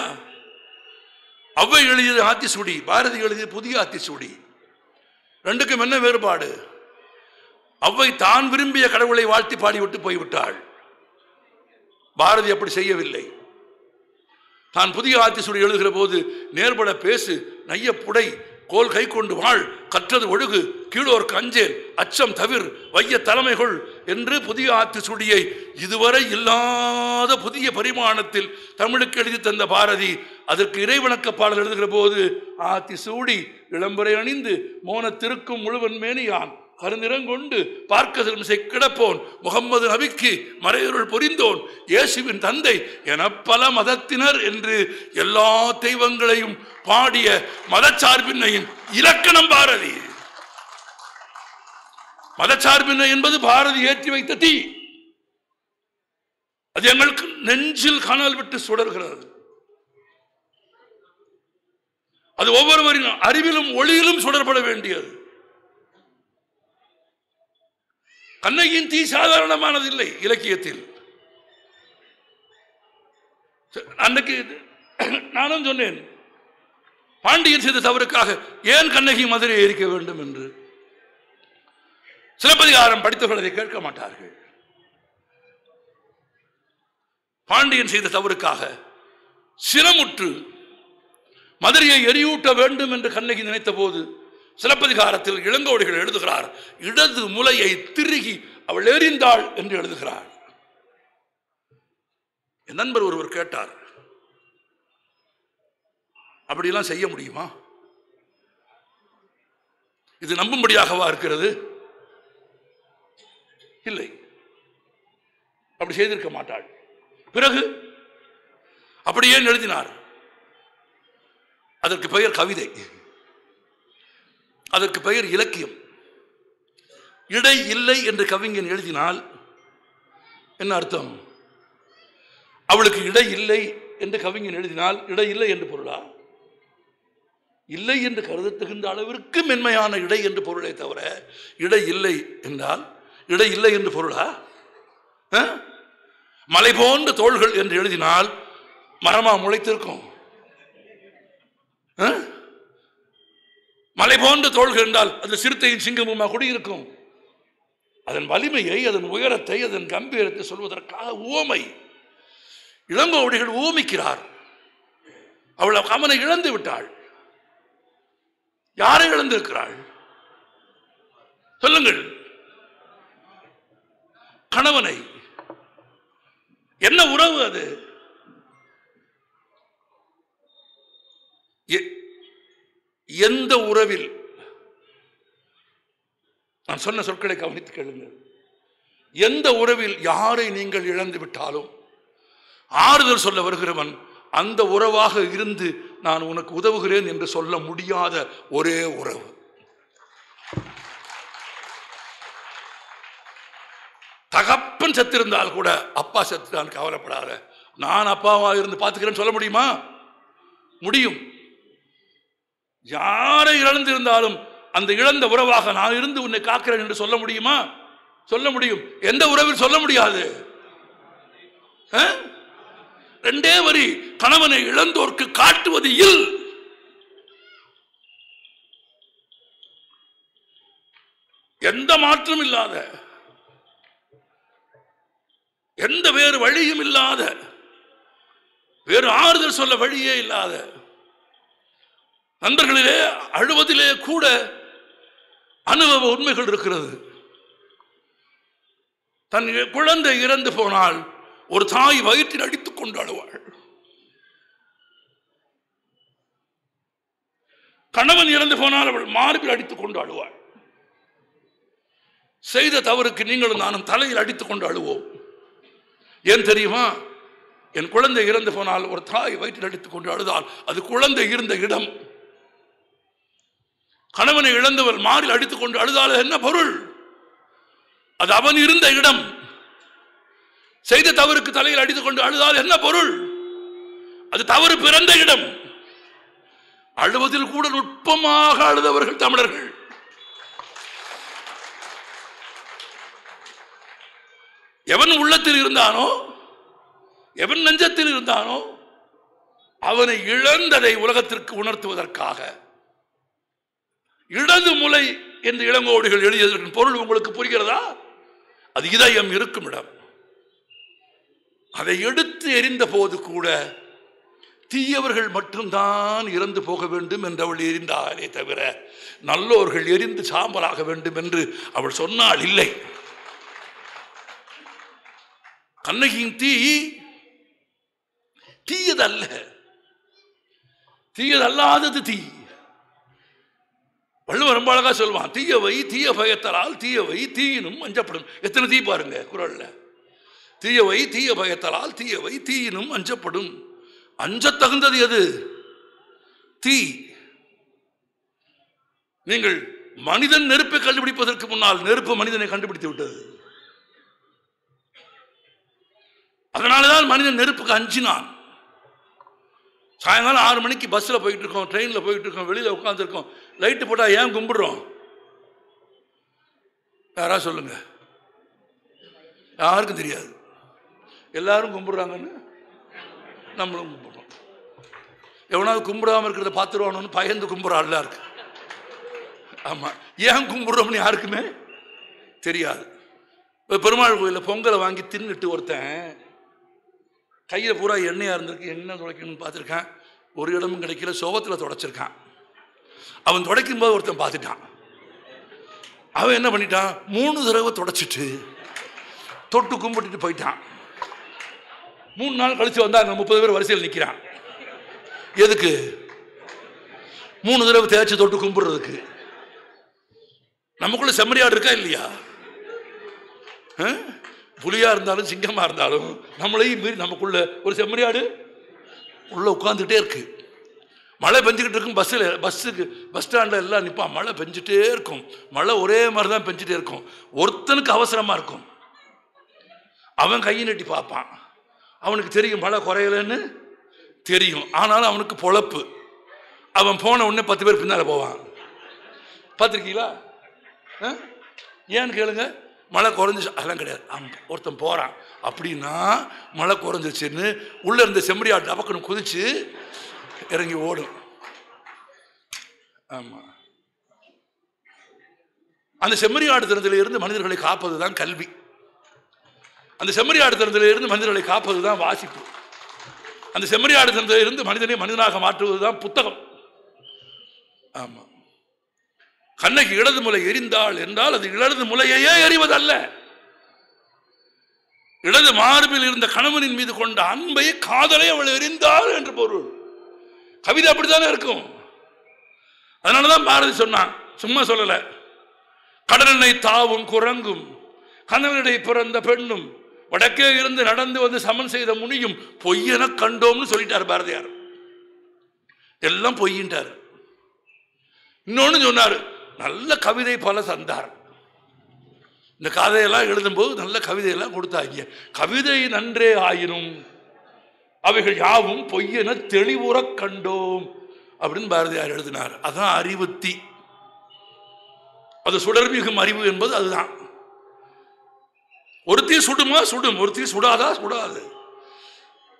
அவ்வை எழுதியது ஆத்திசூடி, பாரதி எழுதியது புதிய ஆத்திசூடி. ரெண்டுக்கும் என்ன வேறுபாடு? அவ்வை தான் விரும்பிய கடவுளை வாழ்த்தி பாடிவிட்டு போய்விட்டாள். பாரதி அப்படி செய்யவில்லை. தான் புதிய ஆத்திசூடி எழுதுகிற போது நேர்பட பேசு, நைய புடை, கோல் கை கொண்டு வாழ், கற்றது ஒழுகு, கீழோர்க்கு அஞ்சேல், அச்சம் தவிர், வைய தலைமைகள் என்று புதிய ஆத்திசூடியை இதுவரை இல்லாத புதிய பரிமாணத்தில் தமிழுக்கு எழுதி தந்த பாரதி அதற்கு இறைவணக்க பாடல் எழுதுகிற போது ஆத்திசூடி இளம்பரை அணிந்து மோனத்திருக்கும் முழுவன் மேனியான் கருநிறங்கொண்டு பார்க்கதிரும் கிடப்போன் முகம்மது நபிக்கு மறையருள் பொரிந்தோன் இயேசுவின் தந்தை என பல மதத்தினர் என்று எல்லா தெய்வங்களையும் பாடிய மதச்சார்பின்மையின் இலக்கணம் பாரதி. மதச்சார்பின்மை என்பது பாரதி ஏற்றி வைத்த தீ. அது எங்களுக்கு நெஞ்சில் கனல் விட்டு சுடர்கிறது. அது ஒவ்வொருவரின் அறிவிலும் ஒளியிலும் சுடர்பட வேண்டியது. கண்ணகியின் தீ சாதாரணமானது இல்லை இலக்கியத்தில். அன்னைக்கு நானும் சொன்னேன், பாண்டியன் செய்த தவறுக்காக ஏன் கண்ணகி மதுரையை எரிக்க வேண்டும் என்று. சிலப்பதிகாரம் படித்தவர்கள் அதை கேட்க மாட்டார்கள். பாண்டியன் செய்த தவறுக்காக சினமுற்று மதுரையை எரியூட்ட வேண்டும் என்று கண்ணகி நினைத்த போது சிலப்பதிகாரத்தில் இளங்கோடிகள் எழுதுகிறார், இடது முலையை திருகி அவள் எறிந்தாள் என்று எழுதுகிறார். என் நண்பர் ஒருவர் கேட்டார், அப்படியெல்லாம் செய்ய முடியுமா? இது நம்பும்படியாகவா இருக்கிறது? இல்லை, அப்படி செய்திருக்க மாட்டாள். பிறகு அப்படி ஏன் எழுதினார்? அதற்கு பெயர் கவிதை, அதற்கு பெயர் இலக்கியம். இடை இல்லை என்று கவிஞன் எழுதினால் என்ன அர்த்தம்? அவளுக்கு இடை இல்லை என்று கவிஞன் எழுதினால் இடை இல்லை என்று பொருளா? இல்லை என்று கருதத்தகுந்த அளவிற்கு மென்மையான இடை என்று பொருளை தவிர இடை இல்லை என்றால் இடை இல்லை என்று பொருளா? மலை போன்ற தோள்கள் என்று எழுதினால் மரமா முளைத்திருக்கும்? மலை போன்ற தோள்கள் என்றால் அது சிறுத்தையின் சிங்கமுமா குடியிருக்கும்? அதன் வலிமையை, அதன் உயரத்தை, அதன் கம்பீரத்தை சொல்வதற்காக உவமை. இளங்கோவடிகள் ஊமிக்கிறார். அவள் அவனை இழந்து விட்டாள். யாரை இழந்திருக்கிறாள் சொல்லுங்கள்? கணவனை. என்ன உறவு அது? எந்த உறவில்? நான் சொன்ன சொற்களை கவனித்து கேளுங்கள். எந்த உறவில் யாரை நீங்கள் இழந்து விட்டாலும் ஆறுதல் சொல்ல வருகிறவன் அந்த உறவாக இருந்து நான் உனக்கு உதவுகிறேன் என்று சொல்ல முடியாத ஒரே உறவு. தகப்பன் செத்திருந்தால் கூட அப்பா செத்துட்டான் கவலைப்படாத, நான் அப்பாவா இருந்து பார்த்துக்கிறேன்னு சொல்ல முடியுமா? முடியும். யாரை இழந்திருந்தாலும் அந்த இழந்த உறவாக நான் இருந்து உன்னை காக்கிறேன் என்று சொல்ல முடியுமா? சொல்ல முடியும். எந்த உறவில் சொல்ல முடியாது? ரெண்டே வரி, கணவனை இழந்தோர்க்கு காட்டுவது இல். எந்த மாற்றம் இல்லாத, எந்த வேறு வழியும் இல்லாத, வேறு ஆறுதல் சொல்ல வழியே இல்லாத, நண்பர்களிலே அழுவதிலே கூட அனுபவ உண்மைகள் இருக்கிறது. தன் குழந்தை இறந்து போனால் ஒரு தாய் வயிற்றில் அடித்துக் கொண்டு அழுவாள். கணவன் இறந்து போனால் அவள் மார்பில் அடித்துக் கொண்டு அழுவாள். செய்த தவறுக்கு நீங்களும் நானும் தலையில் அடித்துக் கொண்டு அழுவோம். ஏன் தெரியுமா? என் குழந்தை இறந்து போனால் ஒரு தாய் வயிற்றில் அடித்துக் கொண்டு அழுதால் அது குழந்தை இருந்த இடம். கணவனை இழந்தவள் மாரில் அடித்துக் கொண்டு அழுதால் என்ன பொருள்? அது அவன் இருந்த இடம். செய்த தவறுக்கு தலையில் அடித்துக் கொண்டு அழுதால் என்ன பொருள்? அது தவறு பிறந்த இடம். அழுவதில் கூட நுட்பமாக அழுதவர்கள் தமிழர்கள். எவன் உள்ளத்தில் இருந்தானோ, எவன் நெஞ்சத்தில் இருந்தானோ, அவனை இழந்ததை உலகத்திற்கு உணர்த்துவதற்காக இடது முலை என்று இளங்கோடிகள் எழுதியதற்கு பொருள் உங்களுக்கு புரிகிறதா? அது இதயம் இருக்கும் இடம். அதை எடுத்து எறிந்த போது கூட தீயவர்கள் மட்டும்தான் இறந்து போக வேண்டும் என்று அவள் எரிந்தாலே தவிர நல்லோர்கள் எரிந்து சாம்பலாக வேண்டும் என்று அவள் சொன்னால் இல்லை. கண்ணகியின் தீ தீயதல்ல, தீயதல்லாதது தீ. வள்ளுவர் ரொம்ப அழகா சொல்வான், தீயவை தீய பயத்தலால் தீயவை தீயினும் அஞ்சப்படும். எத்தனை தீ பாருங்க குறள்ல. தீயவை தீய பயத்தலால் தீயவை தீயினும் அஞ்சப்படும். அஞ்ச தகுந்தது எது? தீ. நீங்கள் மனிதன் நெருப்பை கண்டுபிடிப்பதற்கு முன்னால் நெருப்பு மனிதனை கண்டுபிடித்து விட்டது. அதனாலதான் மனிதன் நெருப்புக்கு அஞ்சினான். சாயங்காலம் 6 மணிக்கு பஸ்ஸில் போயிட்டு இருக்கோம், ட்ரெயினில் போயிட்டு இருக்கோம், வெளியில் உட்காந்துருக்கோம், லைட்டு போட்டால் ஏன் கும்பிடுறோம்? யாரா சொல்லுங்க. யாருக்கும் தெரியாது. எல்லாரும் கும்பிடுறாங்கன்னு நம்மளும் கும்பிடுறோம். எவனாவது கும்பிடாமல் இருக்கிறத பார்த்துருவானு பயந்து கும்பிட்றாள் இருக்கு. ஆமாம், ஏன் கும்பிடுறோம்னு யாருக்குமே தெரியாது. இப்போ பெருமாள் கோயிலில் பொங்கலை வாங்கி தின்னுட்டு ஒருத்தன் கையில் பூரா எண்ணெயாக இருந்திருக்கு, எண்ணெய் துடைக்கணும்னு பார்த்துருக்கான். ஒரு இடமும் கிடைக்கல, சோகத்தில் துடைச்சிருக்கான். அவன் துடைக்கும் போது ஒருத்தன் பார்த்துட்டான். அவன் என்ன பண்ணிட்டான்? 3 தடவை துடைச்சிட்டு தொட்டு கும்பிட்டுட்டு போயிட்டான். 3 நாள் கழிச்சு வந்தா அங்கே 30 பேர் வரிசையில் நிற்கிறான். எதுக்கு? 3 தடவை தேய்ச்சி தொட்டு கும்பிடுறதுக்கு. நமக்குள்ள செம்மறியாடு இருக்கா இல்லையா? புலியா இருந்தாலும் சிங்கமா இருந்தாலும் நம்மளையும் மீறி நமக்குள்ள ஒரு செம்மறியாடு உள்ள உட்கார்ந்துட்டே இருக்கு. மழை பெஞ்சுக்கிட்டு இருக்கும். பஸ் ஸ்டாண்டில் எல்லாம் நிற்பான். மழை பெஞ்சிட்டே இருக்கும். மழை ஒரே மாதிரி தான் பெஞ்சிட்டே இருக்கும். ஒருத்தனுக்கு அவசரமா இருக்கும். அவன் கையை நட்டி பார்ப்பான். அவனுக்கு தெரியும் மழை குறையலன்னு தெரியும். ஆனாலும் அவனுக்கு பொழப்பு. அவன் போன உடனே 10 பேர் பின்னால போவான். பார்த்துருக்கீங்களா? ஏன்னு கேளுங்க. மழை குறைஞ்சிச்சு. அதெல்லாம் கிடையாது. ஒருத்தன் போறான் அப்படின்னா மழை குறைஞ்சிருச்சுன்னு உள்ள இருந்த செம்மறியாடு டபக்குன்னு குதிச்சு இறங்கி ஓடும். ஆமா, அந்த செம்மறியாடு தினத்தில இருந்து மனிதர்களை காப்பதுதான் கல்வி. அந்த செம்மறியாடு தினத்தில இருந்து மனிதர்களை காப்பதுதான் வாசிப்பு. அந்த செம்மறியாடு தினத்தில இருந்து மனிதனை மனிதனாக மாற்றுவதுதான் புத்தகம். ஆமா, கண்ணகி இடது முலை எரிந்தாள் என்றால் அது இடது முலையையே எறிவதல்ல, இடது மார்பில் இருந்த கணவனின் மீது கொண்ட அன்பை காதலை அவள் எரிந்தாள் என்று பொருள். கவிதை அப்படித்தானே இருக்கும். அதனாலதான் பாரதி சொன்னான், சும்மா சொல்லல. கடலெண்ணை தாவும் குரங்கும் கனலிடை பிறந்த பெண்ணும் வடக்கே இருந்து நடந்து வந்து சமன் செய்த முனியும் பொய்யென கண்டோம்னு சொல்லிட்டார் பாரதியார். எல்லாம் பொய்யின்றார். இன்னொன்னு சொன்னார், நல்ல கவிதை பல தந்தார். இந்த கதையெல்லாம் எழுதும்போது நல்ல கவிதையெல்லாம் கொடுத்தாங்க. கவிதை நன்றே ஆயினும் அவைகள் யாவும் பொய்யென தெளிவுற கண்டோம் அப்படின்னு பாரதியார் எழுதினார். அதான் அறிவுத்தி. அது சுடர்மிகும் அறிவு என்பது அதுதான். ஒரு தீ சுடுமா? சுடும். ஒரு தீ சுடாதா? சுடாது.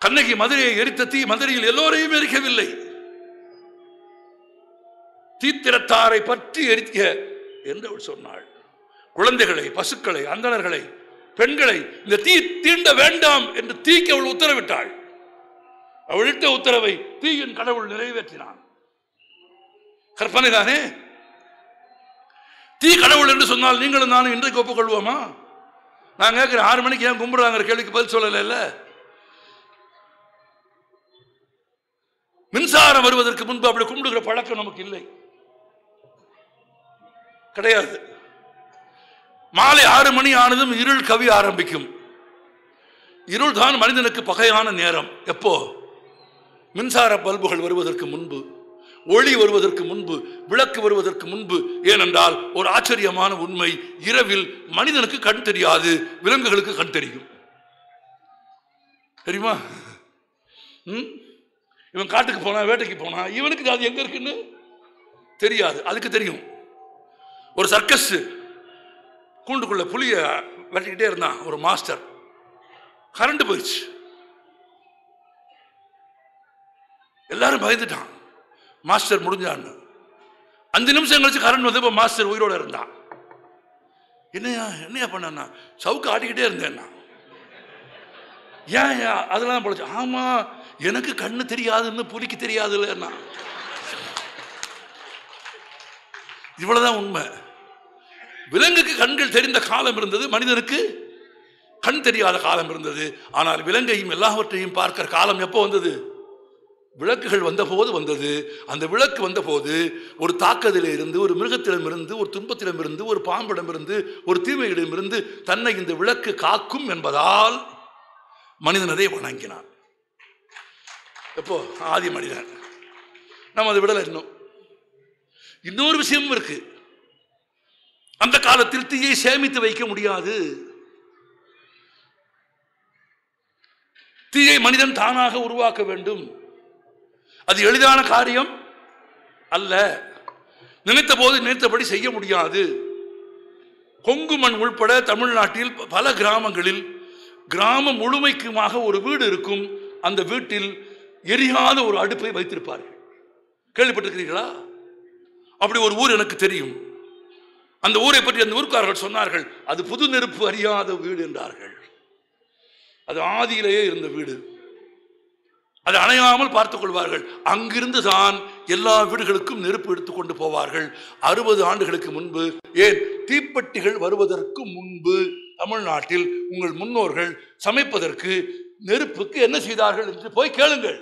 கண்ணகி மதுரையை எரித்த தீ மதுரையில் எல்லோரையும் எரிக்கவில்லை. தீத்திரத்தாரை பற்றி எரிக்க என்று அவள் சொன்னாள். குழந்தைகளை, பசுக்களை, அந்தணர்களை, பெண்களை இந்த தீ தீண்ட வேண்டாம் என்று தீக்கு அவள் உத்தரவிட்டாள். அவளிட்ட உத்தரவை தீயின் கடவுள் நிறைவேற்றினான். கற்பனை தானே? தீ கடவுள் என்று சொன்னால் நீங்களும் நானும் இன்றைக்கு ஒப்புக்கொள்வோமா? நான் கேட்கிறேன், 6 மணிக்கு ஏன் கும்பிடுறாங்கிற கேள்விக்கு பதில் சொல்லல. மின்சாரம் வருவதற்கு முன்பு அப்படி கும்பிடுகிற பழக்கம் நமக்கு இல்லை, கிடையாது. மாலை 6 மணி ஆனதும் இருள் கவி ஆரம்பிக்கும். இருள் தான் மனிதனுக்கு பகையான நேரம். எப்போ? மின்சார பல்புகள் வருவதற்கு முன்பு, ஒளி வருவதற்கு முன்பு, விளக்கு வருவதற்கு முன்பு. ஏனென்றால் ஒரு ஆச்சரியமான உண்மை, இரவில் மனிதனுக்கு கண் தெரியாது, விலங்குகளுக்கு கண் தெரியும். தெரியுமா? இவன் காட்டுக்கு போனா, வேட்டைக்கு போனா, இவனுக்கு அது எங்க இருக்குன்னு தெரியாது, அதுக்கு தெரியும். ஒரு சர்க்கஸ் கூண்டுக்குள்ள புலிய வெட்டிக்கிட்டே இருந்தான் ஒரு மாஸ்டர். கரண்ட் போயிடுச்சு, எல்லாரும் பயந்துட்டான். மாஸ்டர் முடிஞ்சான்னு 5 நிமிஷம் கழிச்சு கரண்ட் வந்து மாஸ்டர் உயிரோட இருந்தான். என்னையா பண்ணா? சவுக்கு ஆட்டிக்கிட்டே இருந்தேன்னா. ஏன் அதெல்லாம் போச்சு? ஆமா, எனக்கு கண்ணு தெரியாதுன்னு புலிக்கு தெரியாதுல்ல. இவ்வளவுதான் உண்மை. விலங்குக்கு கண்கள் தெரிந்த காலம் இருந்தது, மனிதனுக்கு கண் தெரியாத காலம் இருந்தது. ஆனால் விலங்கையும் எல்லாவற்றையும் பார்க்கிற காலம் எப்போ வந்தது? விளக்குகள் வந்த போது வந்தது. அந்த விளக்கு வந்த போது ஒரு தாக்குதலில் இருந்து, ஒரு மிருகத்திடமிருந்து, ஒரு துன்பத்திடமிருந்து, ஒரு பாம்பிடமிருந்து, ஒரு தீமையிடமிருந்து தன்னை இந்த விளக்கு காக்கும் என்பதால் மனிதன் அதை வணங்கினான். எப்போ? ஆதி மனிதன். நம்ம அதை விடல. இன்னொரு விஷயமும் இருக்கு. அந்த காலத்தில் தீயை சேமித்து வைக்க முடியாது. தீயை மனிதன் தானாக உருவாக்க வேண்டும். அது எளிதான காரியம் அல்ல. நினைத்த போது நினைத்தபடி செய்ய முடியாது. கொங்கு மண் உள்பட தமிழ்நாட்டில் பல கிராமங்களில் கிராமம் முழுமைக்குமாக ஒரு வீடு இருக்கும். அந்த வீட்டில் எரியாத ஒரு அடுப்பை வைத்திருப்பார்கள். கேள்விப்பட்டிருக்கிறீர்களா? அப்படி ஒரு ஊர் எனக்கு தெரியும். அந்த ஊரை பற்றி அந்த ஊர்க்காரர்கள் சொன்னார்கள், அது புது நெருப்பு அறியாத வீடு என்றார்கள். அது ஆதியிலேயே இருந்த வீடு. அதை அணையாமல் பார்த்துக் கொள்வார்கள். அங்கிருந்து தான் எல்லா வீடுகளுக்கும் நெருப்பு எடுத்துக்கொண்டு போவார்கள். 60 ஆண்டுகளுக்கு முன்பு, ஏன் தீப்பெட்டிகள் வருவதற்கு முன்பு தமிழ்நாட்டில் உங்கள் முன்னோர்கள் சமைப்பதற்கு நெருப்புக்கு என்ன செய்தார்கள் என்று போய் கேளுங்கள்.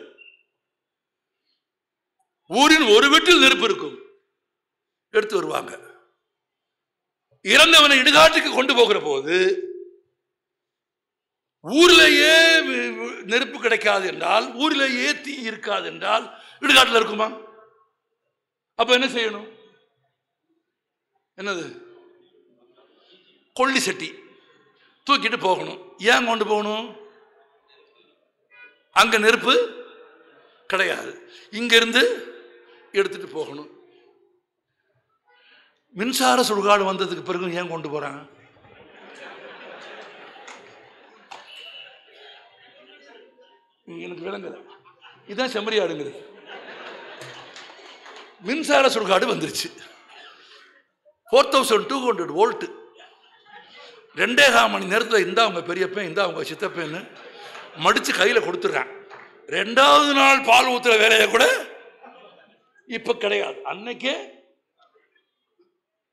ஊரின் ஒரு வீட்டில் நெருப்பு இருக்கும், எடுத்து வருவாங்க. இறந்தவனை இடுகாட்டுக்கு கொண்டு போகிற போது ஊரிலேயே நெருப்பு கிடைக்காது என்றால், ஊரிலேயே தீ இருக்காது என்றால் இடுகாட்டில் இருக்குமா? அப்ப என்ன செய்யணும்? என்னது? கொள்ளி சட்டி தூக்கிட்டு போகணும். ஏன் கொண்டு போகணும்? அங்க நெருப்பு கிடையாது, இங்கிருந்து எடுத்துட்டு போகணும். மின்சார சுடுகாடு வந்ததுக்கு பிறகு ஏன் கொண்டு போறாங்க? எனக்கு விளங்கல. இதுதான் செம்மறியாடுங்கிறது. மின்சார சுடுகாடு வந்துருச்சு. 4200 வோல்ட். 2.5 மணி நேரத்தில் இந்தா அவங்க பெரியப்பன், இந்தா அவங்க சித்தப்பன்னு மடிச்சு கையில கொடுத்துடுறான். 2வது நாள் பால் ஊத்துற வேலையை கூட இப்ப கிடையாது, அன்னைக்கே.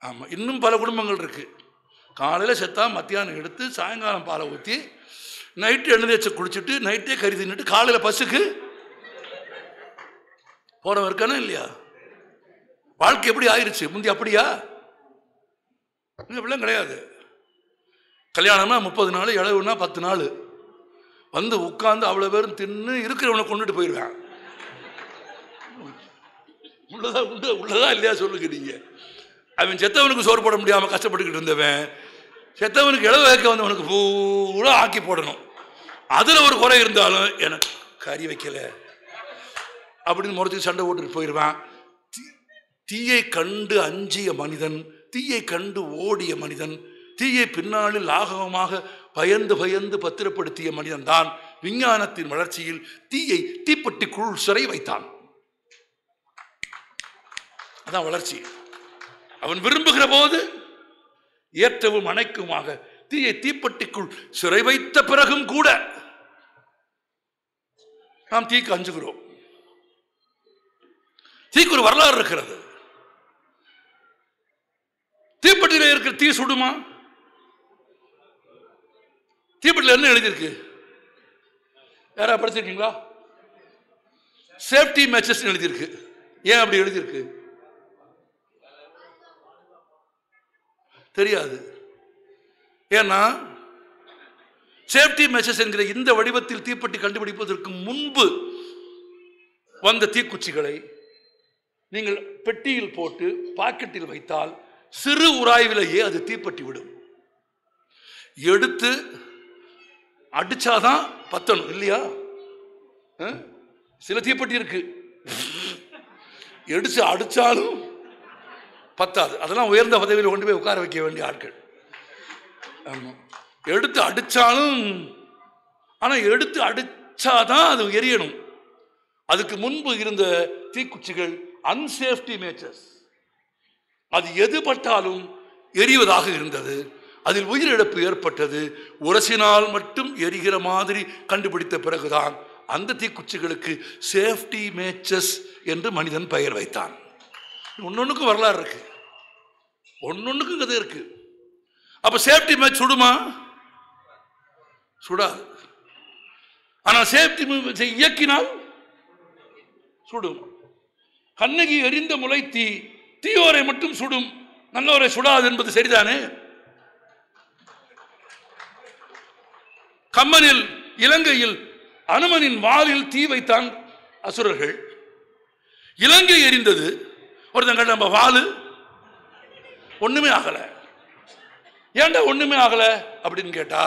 ஆமா, இன்னும் பல குடும்பங்கள் இருக்கு. காலையில செத்தா மத்தியானம் எடுத்து சாயங்காலம் பாலை ஊற்றி நைட்டு எண்ணெய் தேய்ச்சி குளிச்சுட்டு நைட்டே கறி தின்னுட்டு காலையில பஸ்ஸுக்கு போறவன் இருக்கானா இல்லையா? வாழ்க்கை எப்படி ஆயிருச்சு? முந்தி அப்படியா? அப்படிலாம் கிடையாது. கல்யாணம்னா 30 நாள், இளவுனா 10 நாள். வந்து உட்கார்ந்து அவ்வளவு பேரும் தின்னு இருக்கிறவனை கொண்டுட்டு போயிடுவேன். உள்ளதா இல்லையா சொல்லுங்க நீங்க? அவன் செத்தவனுக்கு சோறு போட முடியாம கஷ்டப்பட்டுக்கிட்டு இருந்தவன், செத்தவனுக்கு இளவு வைக்க வந்தவனுக்கு பூரா ஆக்கி போடணும். அதுல ஒரு குறை இருந்தாலும் எனக்கு கறி வைக்கல அப்படின்னு முறைச்சு சண்டை போட்டுட்டு போயிடுவான். தீயை கண்டு அஞ்சிய மனிதன், தீயை கண்டு ஓடிய மனிதன், தீயை பின்னாளில் லாகவமாக பயந்து பயந்து பத்திரப்படுத்திய மனிதன் தான் விஞ்ஞானத்தின் வளர்ச்சியில் தீயை தீப்பெட்டிக்குள் சிறை வைத்தான். அதான் வளர்ச்சி. அவன் விரும்புகிற போது ஏற்றவும் அணைக்குமாக தீயை தீப்பெட்டிக்குள் சிறை வைத்த பிறகும் கூட நாம் தீக்கு அஞ்சுகிறோம். தீக்கு ஒரு வரலாறு இருக்கிறது. தீப்பெட்டியில் இருக்கிற தீ சுடுமா? தீப்பெட்டியில் என்ன எழுதியிருக்கு? யாரா படிச்சிருக்கீங்களா? சேஃப்டி மேட்சஸ் எழுதியிருக்கு. ஏன் அப்படி எழுதியிருக்கு தெரியாது. ஏன்னா சேஃப்டி மெஷர்ஸ் என்கிற இந்த வடிவத்தில் தீப்பெட்டி கண்டுபிடிப்பதற்கு முன்பு வந்த தீக்குச்சிகளை நீங்கள் பெட்டியில் போட்டு பாக்கெட்டில் வைத்தால் சிறு உராய்விலேயே அது தீப்பெட்டி விடும். எடுத்து அடிச்சாதான் பத்தணும் இல்லையா? சில தீப்பெட்டி இருக்கு எடுத்து அடிச்சாலும் பத்தாது. அதெல்லாம் உயர்ந்த பதவியில் கொண்டு போய் உட்கார வைக்க வேண்டிய ஆட்கள். ஆமா, எடுத்து அடிச்சாலும், ஆனா எடுத்து அடிச்சாதான் அது எரியணும். அதுக்கு முன்பு இருந்த தீக்குச்சிகள் அன்சேஃப்டி மேச்சர்ஸ். அது எது பட்டாலும் எரிவதாக இருந்தது. அதில் உயிரிழப்பு ஏற்பட்டது. உரசினால் மட்டும் எரிகிற மாதிரி கண்டுபிடித்த பிறகுதான் அந்த தீக்குச்சிகளுக்கு சேஃப்டி மேச்சஸ் என்று மனிதன் பெயர் வைத்தான். ஒன்னொன்னுக்கும் வரலாறு இருக்கு, ஒன்னொன்னுக்கும் கதை இருக்கு. அப்ப சேஃப்டி மேட்ச் சுடுமா? சுடாது. ஆனா சேஃப்டி மேட்சை இயக்கினால் சுடும். கண்ணகி எரிந்த முளை தீ தீயோரை மட்டும் சுடும், நல்லோரை சுடாது என்பது சரிதானே? கம்மனில் இலங்கையில் அனுமனின் வாளில் தீ வைத்தான் அசுரர்கள். இலங்கை எரிந்தது. ஒருத்தங்க நம்ம வாளு ஒண்ணுமே ஆகல. ஏன்டா ஒண்ணுமே ஆகல அப்படின்னு கேட்டா,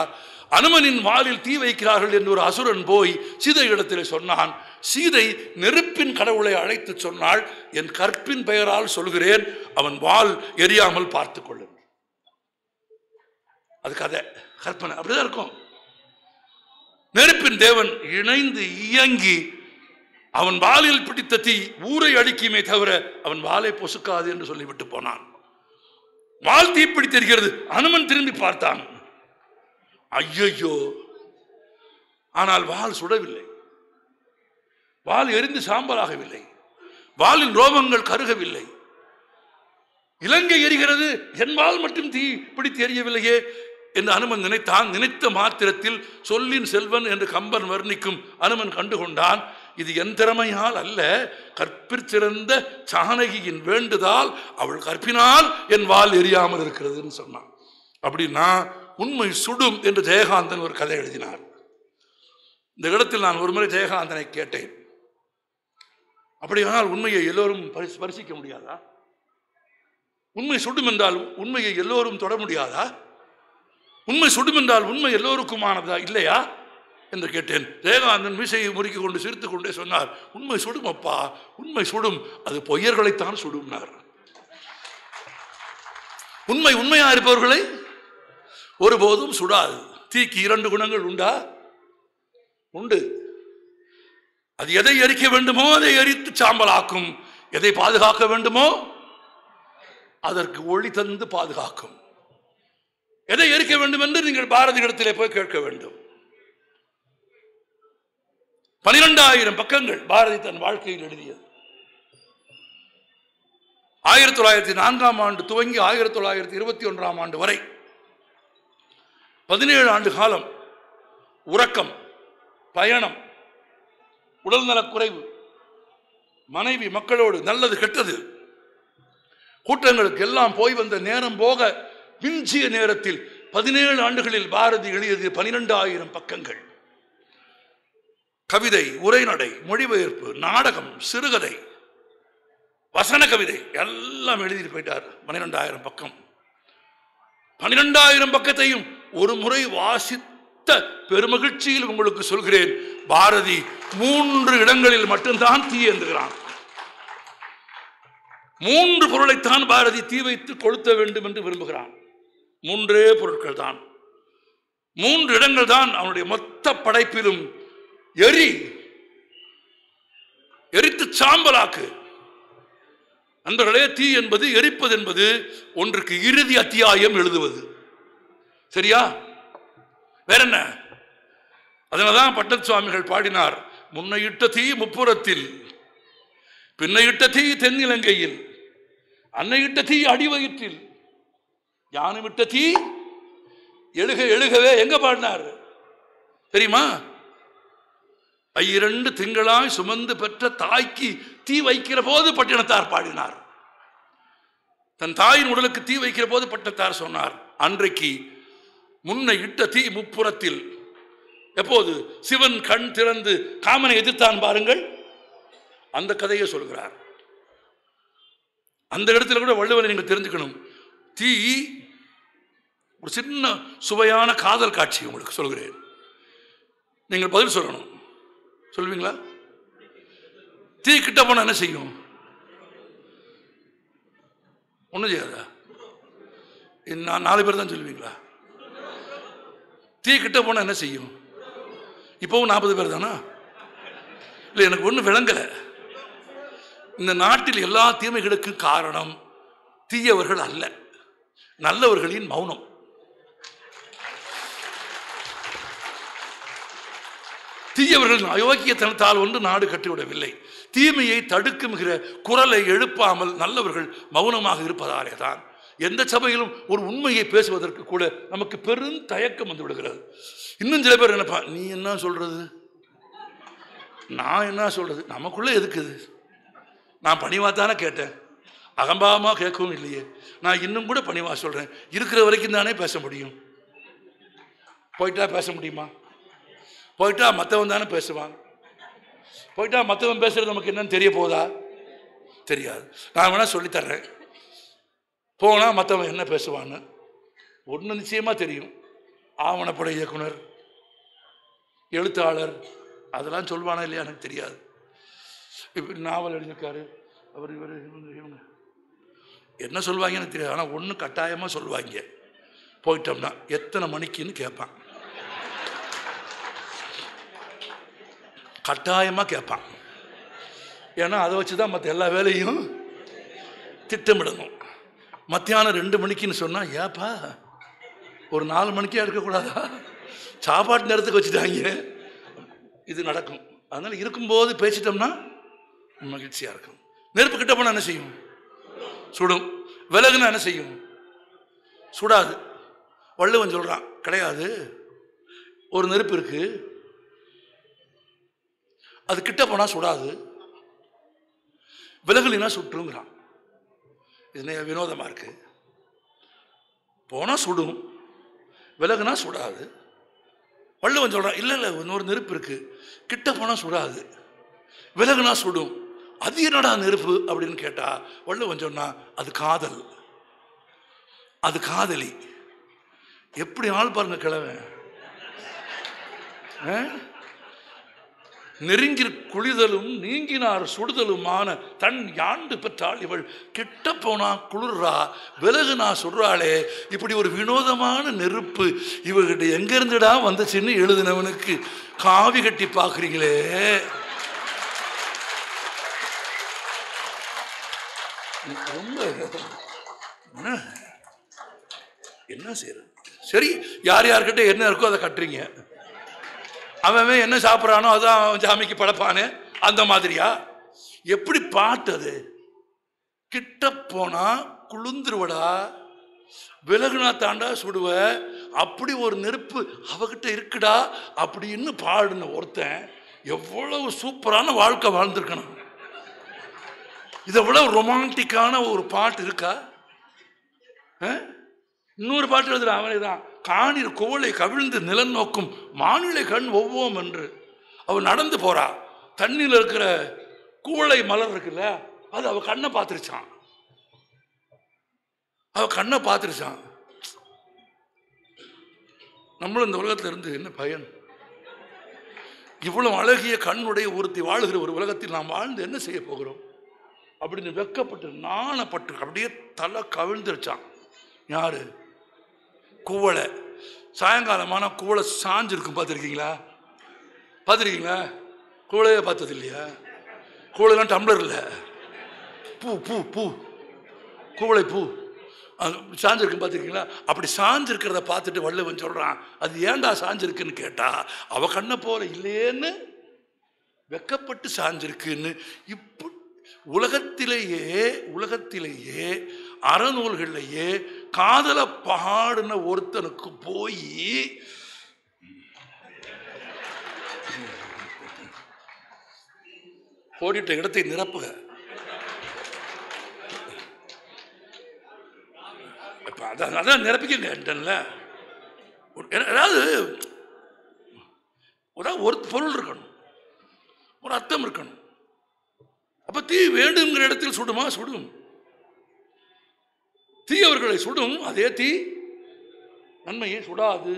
அனுமனின் வாளில் தீ வைக்கிறார்கள் என்று ஒரு அசுரன் போய் சீதை இடத்தில் சொன்னான். சீதை நெருப்பின் கடவுளை அழைத்து சொன்னாள், என் கற்பின் பெயரால் சொல்கிறேன், அவன் வாள் எரியாமல் பார்த்துக் கொள்ளு. அது கதை, கற்பனை, அப்படிதான் இருக்கும். நெருப்பின் தேவன் இணைந்து இயங்கி அவன் வாளில் பிடித்த தீ ஊரை அழிக்குமே தவிர அவன் வாளை பொசுக்காது என்று சொல்லிவிட்டு போனான். வாள் தீப்பிடித்திருக்கிறது. அனுமன் திரும்பி பார்த்தான். ஐயோ, ஆனால் வாள் சுடவில்லை. வாள் எரிந்து சாம்பலாகவில்லை. வாளின் ரோமங்கள் கருகவில்லை. இலங்கை எரிகிறது, என் வாள் மட்டும் தீ பிடித்து எரியவில்லையே என்று அனுமன் நினைத்தான். நினைத்த மாத்திரத்தில் சொல்லின் செல்வன் என்று கம்பன் வர்ணிக்கும் அனுமன் கண்டுகொண்டான், இது என் திறமையால் அல்ல, கற்பிற்சிறந்த ஜானகியின் வேண்டுதால், அவள் கற்பினால் என் வாள் எரியாமல் இருக்கிறதுன்னு சொன்னான். அப்படின்னா உண்மை சுடும் என்று ஜெயகாந்தன் ஒரு கதை எழுதினார். இந்த இடத்தில் நான் ஒருமுறை ஜெயகாந்தனை கேட்டேன், அப்படியானால் உண்மையை எல்லோரும் பரிசிக்க முடியாதா? உண்மை சுடும் என்றால் உண்மையை எல்லோரும் தொட முடியாதா? உண்மை சுடும் என்றால் உண்மை எல்லோருக்குமானதா இல்லையா என்று கேட்டேன். ஜெயகாந்தன் மீசையை முறுக்கி கொண்டு சிரித்துக் கொண்டே சொன்னார், உண்மை சுடும் அப்பா, உண்மை சுடும், அது பொய்யர்களைத்தான் சுடும்னார். உண்மை உண்மையா இருப்பவர்களை ஒருபோதும் சுடாது. தீக்கு இரண்டு குணங்கள் உண்டா? உண்டு. அது எதை எரிக்க வேண்டுமோ அதை எரித்து சாம்பலாக்கும், எதை பாதுகாக்க வேண்டுமோ அதற்கு ஒளி தந்து பாதுகாக்கும். எதை எரிக்க வேண்டும் என்று நீங்கள் பாரதி இடத்திலே போய் கேட்க வேண்டும். 12,000 பக்கங்கள் பாரதி தன் வாழ்க்கையில் எழுதியது. 1904ஆம் ஆண்டு துவங்கி 1921ஆம் ஆண்டு வரை 17 ஆண்டு காலம் உறக்கம், பயணம், உடல்நலக் குறைவு, மனைவி மக்களோடு நல்லது கெட்டது, கூட்டங்களுக்கு எல்லாம் போய் வந்த நேரம் போக மிஞ்சிய நேரத்தில் 17 ஆண்டுகளில் பாரதி எழுதியது 12,000 பக்கங்கள். கவிதை, உரைநடை, மொழிபெயர்ப்பு, நாடகம், சிறுகதை, வசன கவிதை எல்லாம் எழுதிட்டு போயிட்டார். 12,000 பக்கம். 12,000 பக்கத்தையும் ஒரு முறை வாசித்த பெருமகிழ்ச்சியில் உங்களுக்கு சொல்கிறேன், பாரதி 3 இடங்களில் மட்டும்தான் தீ ஏந்துகிறான். 3 பொருளைத்தான் பாரதி தீ வைத்து கொளுத்த வேண்டும் என்று விரும்புகிறான். 3 பொருட்கள் தான், 3 இடங்கள் தான் அவனுடைய மொத்த படைப்பிலும். எரித்து சாம்பலாக்கு, நண்பர்களே, தீ என்பது, எரிப்பது என்பது ஒன்றுக்கு இறுதி அத்தியாயம் எழுதுவது. சரியா? வேற என்ன? அதனாலதான் பட்டத்து சுவாமிகள் பாடினார், முன்னையிட்ட தீ முப்புறத்தில், பின்னையிட்ட தீ தென்னிலங்கையில், அன்னையிட்ட தீ அடிவயிற்றில், யானுமிட்ட தீ எழுக எழுகவே. எங்க பாடினார் தெரியுமா? 2 திங்களாய் சுமந்து பெற்ற தாய்க்கு தீ வைக்கிற போது பட்டினத்தார் பாடினார். தன் தாயின் உடலுக்கு தீ வைக்கிற போது பட்டினத்தார் சொன்னார், அன்றைக்கு முன்னை இட்ட தீ முப்புறத்தில். எப்போது சிவன் கண் திறந்து காமனை எதிர்த்தான் பாருங்கள், அந்த கதையை சொல்கிறார். அந்த இடத்துல கூட வள்ளுவரை நீங்கள் தெரிஞ்சுக்கணும். தீ ஒரு சின்ன சுவையான காதல் காட்சி உங்களுக்கு சொல்கிறேன், நீங்கள் பதில் சொல்லணும். சொல்லுவீங்களா? தீ கிட்ட போனா என்ன செய்யும்? ஒன்றும் செய்யாதா? நான் 4 பேர் தான் சொல்லுவீங்களா? தீ கிட்ட போனா என்ன செய்யும்? இப்போவும் 40 பேர் தானா? இல்லை, எனக்கு ஒன்றும் விளங்கலை. இந்த நாட்டில் எல்லா தீமைகளுக்கு காரணம் தீயவர்கள் அல்ல, நல்லவர்களின் மௌனம். தீயவர்கள் அயோக்கியத்தனத்தால் ஒன்று நாடு கட்டிவிடவில்லை. தீமையை தடுக்குகிற குரலை எழுப்பாமல் நல்லவர்கள் மௌனமாக இருப்பதாலே தான் எந்த சபையிலும் ஒரு உண்மையை பேசுவதற்கு கூட நமக்கு பெரும் தயக்கம் வந்து விடுகிறது. இன்னும் சில பேர் என்னப்பா, நீ என்ன சொல்றது, நான் என்ன சொல்றது, நமக்குள்ள எதுக்குது? நான் பணிவாத்தானே கேட்டேன், அகம்பாவமாக கேட்கவும் இல்லையே. நான் இன்னும் கூட பணிவா சொல்றேன், இருக்கிற வரைக்கும் தானே பேச முடியும். போயிட்டா பேச முடியுமா? போயிட்டா மற்றவன் தானே பேசுவான். போயிட்டா மற்றவன் பேசுறது நமக்கு என்னன்னு தெரிய போதா? தெரியாது. நான் வேணா சொல்லித்தர்றேன், போனா மற்றவன் என்ன பேசுவான்னு ஒன்று நிச்சயமா தெரியும். ஆவணப்பட இயக்குனர், எழுத்தாளர், அதெல்லாம் சொல்வானா இல்லையா எனக்கு தெரியாது. இப்ப நாவல் எழுதியிருக்காரு அவர், இவர், இவங்க என்ன சொல்லுவாங்கன்னு தெரியாது. ஆனால் ஒன்று கட்டாயமாக சொல்லுவாங்க, போயிட்டோம்னா எத்தனை மணிக்குன்னு கேட்பான், கட்டாயமாக கேட்பான். ஏன்னா அதை வச்சு தான் மற்ற எல்லா வேலையும் திட்டமிடணும். மத்தியானம் 2 மணிக்குன்னு சொன்னால், ஏப்பா ஒரு 4 மணிக்கே எடுக்கக்கூடாதா? சாப்பாட்டு நேரத்துக்கு வச்சுட்டாங்க. இது நடக்கும். அதனால் இருக்கும்போது பேசிட்டோம்னா மகிழ்ச்சியாக இருக்கும். நெருப்பு கிட்ட போனால் என்ன செய்யும்? சுடும். விலகுனா என்ன செய்யும்? சுடாது. வள்ளுவன் சொல்கிறான், கிடையாது, ஒரு நெருப்பு இருக்கு, அது கிட்ட போனால் சுடாது, விலகுலினா சுட்டுங்கிறான். இது வினோதமாக இருக்கு. போனால் சுடும், விலகுனா சுடாது. வள்ளுவன் சொல்கிறான், இல்லை இல்லை, இன்னொரு நெருப்பு இருக்கு, கிட்ட போனால் சுடாது, விலகுனா சுடும். அது என்னடா நெருப்பு அப்படின்னு கேட்டா வள்ளுவன் சொன்னா, அது காதல், அது காதலி. எப்படி ஆள் பாருங்க கிழவன். நெருங்கி குளிதலும் நீங்கினார் சுடுதலுமான தன் யாண்டு பெற்றாள் இவள், கிட்ட போனா குளிர்றா, விலகுனா சுடுறாளே. இப்படி ஒரு வினோதமான நெருப்பு இவர்கிட்ட எங்கிருந்துடா வந்துச்சுன்னு எழுதினவனுக்கு காவி கட்டி பார்க்குறீங்களே. ரொம்ப என்ன செய்யறது? சரி, யார் யார்கிட்ட என்ன இருக்கோ அதை கட்டுறீங்க. அவன் என்ன சாப்பிட்றானோ அதான் சாமிக்கு படைப்பானே, அந்த மாதிரியா? எப்படி பாட்டு அது? கிட்ட போனா குளிந்துருவடா, விலகுனா தாண்டா சுடுவ, அப்படி ஒரு நெருப்பு அவகிட்ட இருக்குடா அப்படின்னு பாடுன ஒருத்தன் எவ்வளவு சூப்பரான வாழ்க்கை வாழ்ந்திருக்கணும். இதை விட ரொமான்டிக்கான ஒரு பாட்டு இருக்கா? இன்னொரு பாட்டு எழுதுற அவனே தான், காணிர் குவளை கவிழ்ந்து நிலம் நோக்கும் மாநிலை கண் ஒவ்வோம் என்று. அவள் நடந்து போறா, தண்ணியில் இருக்கிற குவளை மலர் இருக்குல்ல, அது அவ கண்ணை பார்த்துருச்சான். அவ கண்ணை பார்த்துருச்சான். நம்மளும் இந்த உலகத்துல இருந்து என்ன பயன்? இவ்வளவு அழகிய கண்ணுடைய ஒருத்தி வாழுகிற ஒரு உலகத்தில் நாம் வாழ்ந்து என்ன செய்ய போகிறோம் அப்படின்னு வெக்கப்பட்டு நாணப்பட்டு அப்படியே தலை கவிழ்ந்துருச்சான். யாரு? குவளை. சாயங்காலமான குவளை சாஞ்சிருக்கும், பார்த்துருக்கீங்களா? பார்த்துருக்கீங்களா? குவளையே பார்த்தது இல்லையா? குவளைலாம் டம்ளர் இல்லை, பூ பூ பூ குவளை பூ சாஞ்சிருக்கு பார்த்துருக்கீங்களா? அப்படி சாஞ்சிருக்கிறத பார்த்துட்டு வள்ளுவன் சொல்றான், அது ஏன்டா சாஞ்சிருக்குன்னு கேட்டா, அவ கண்ணை போல இல்லையேன்னு வெக்கப்பட்டு சாஞ்சிருக்குன்னு. இப்ப உலகத்திலேயே அறநூல்கள்லையே காதல பாடின ஒருத்தனுக்கு போய் போடிட்ட இடத்தை நிரப்புக. அதான் நிரப்பிக்கங்க. அதாவது ஒரு பொருள் இருக்கணும், ஒரு அர்த்தம் இருக்கணும். அப்ப தீ வேண்டுங்கிற இடத்தில் சுடுமா? சுடும். தீயவர்களை சுடும். அதே தீ நன்மையை சுடாது